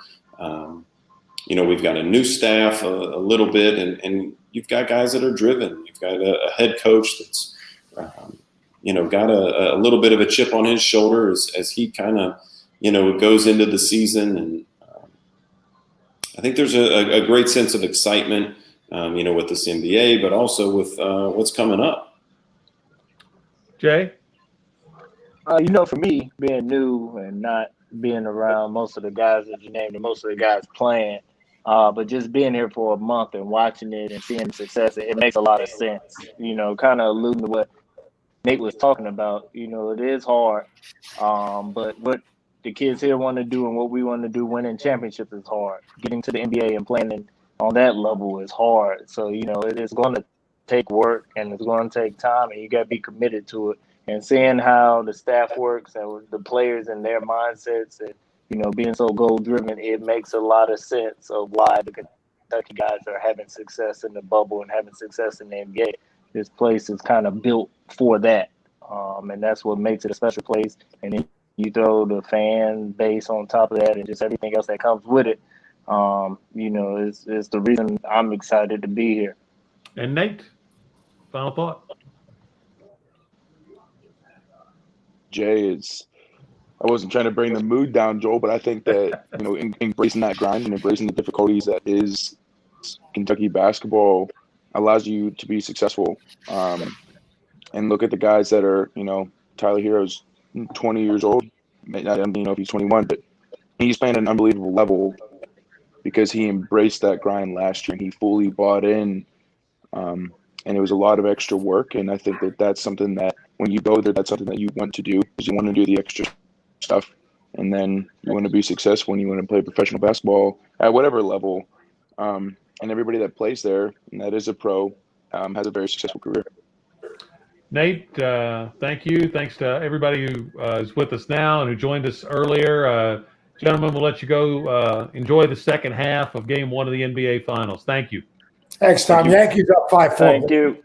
You know, we've got a new staff a little bit, and you've got guys that are driven. You've got a head coach that's, you know, got a little bit of a chip on his shoulder as he kind of, you know, goes into the season. And I think there's a great sense of excitement, you know, with this NBA, but also with what's coming up. Jay? You know, for me, being new and not being around most of the guys that you named and most of the guys playing, but just being here for a month and watching it and seeing the success, it makes a lot of sense. You know, kind of alluding to what Nate was talking about. You know, it is hard, but what the kids here want to do and what we want to do, winning championships, is hard. Getting to the NBA and playing on that level is hard. So, you know, it is going to take work and it's going to take time, and you got to be committed to it. And seeing how the staff works and the players and their mindsets and, you know, being so goal-driven, it makes a lot of sense of why the Kentucky guys are having success in the bubble and having success in the NBA. This place is kind of built for that, and that's what makes it a special place. And then you throw the fan base on top of that and just everything else that comes with it. You know, it's the reason I'm excited to be here. And Nate, final thought? Jay, I wasn't trying to bring the mood down, Joel, but I think that, you know, embracing that grind and embracing the difficulties that is Kentucky basketball allows you to be successful. And look at the guys that are, you know, Tyler Hero's 20 years old. I don't know if he's 21, but he's playing at an unbelievable level. because he embraced that grind last year and he fully bought in. And it was a lot of extra work. And I think that that's something that when you go there, that's something that you want to do, because you want to do the extra stuff. And then you want to be successful and you want to play professional basketball at whatever level. And everybody that plays there, and that is a pro, has a very successful career. Nate, thank you. Thanks to everybody who is with us now and who joined us earlier. Gentlemen, we'll let you go enjoy the second half of Game 1 of the NBA Finals. Thank you. Thanks, Tom. Yankees up 5-4. Thank you.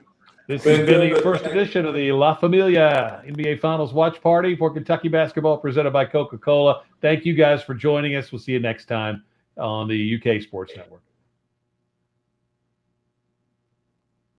This has been the first edition of the La Familia NBA Finals Watch Party for Kentucky basketball, presented by Coca-Cola. Thank you guys for joining us. We'll see you next time on the UK Sports Network.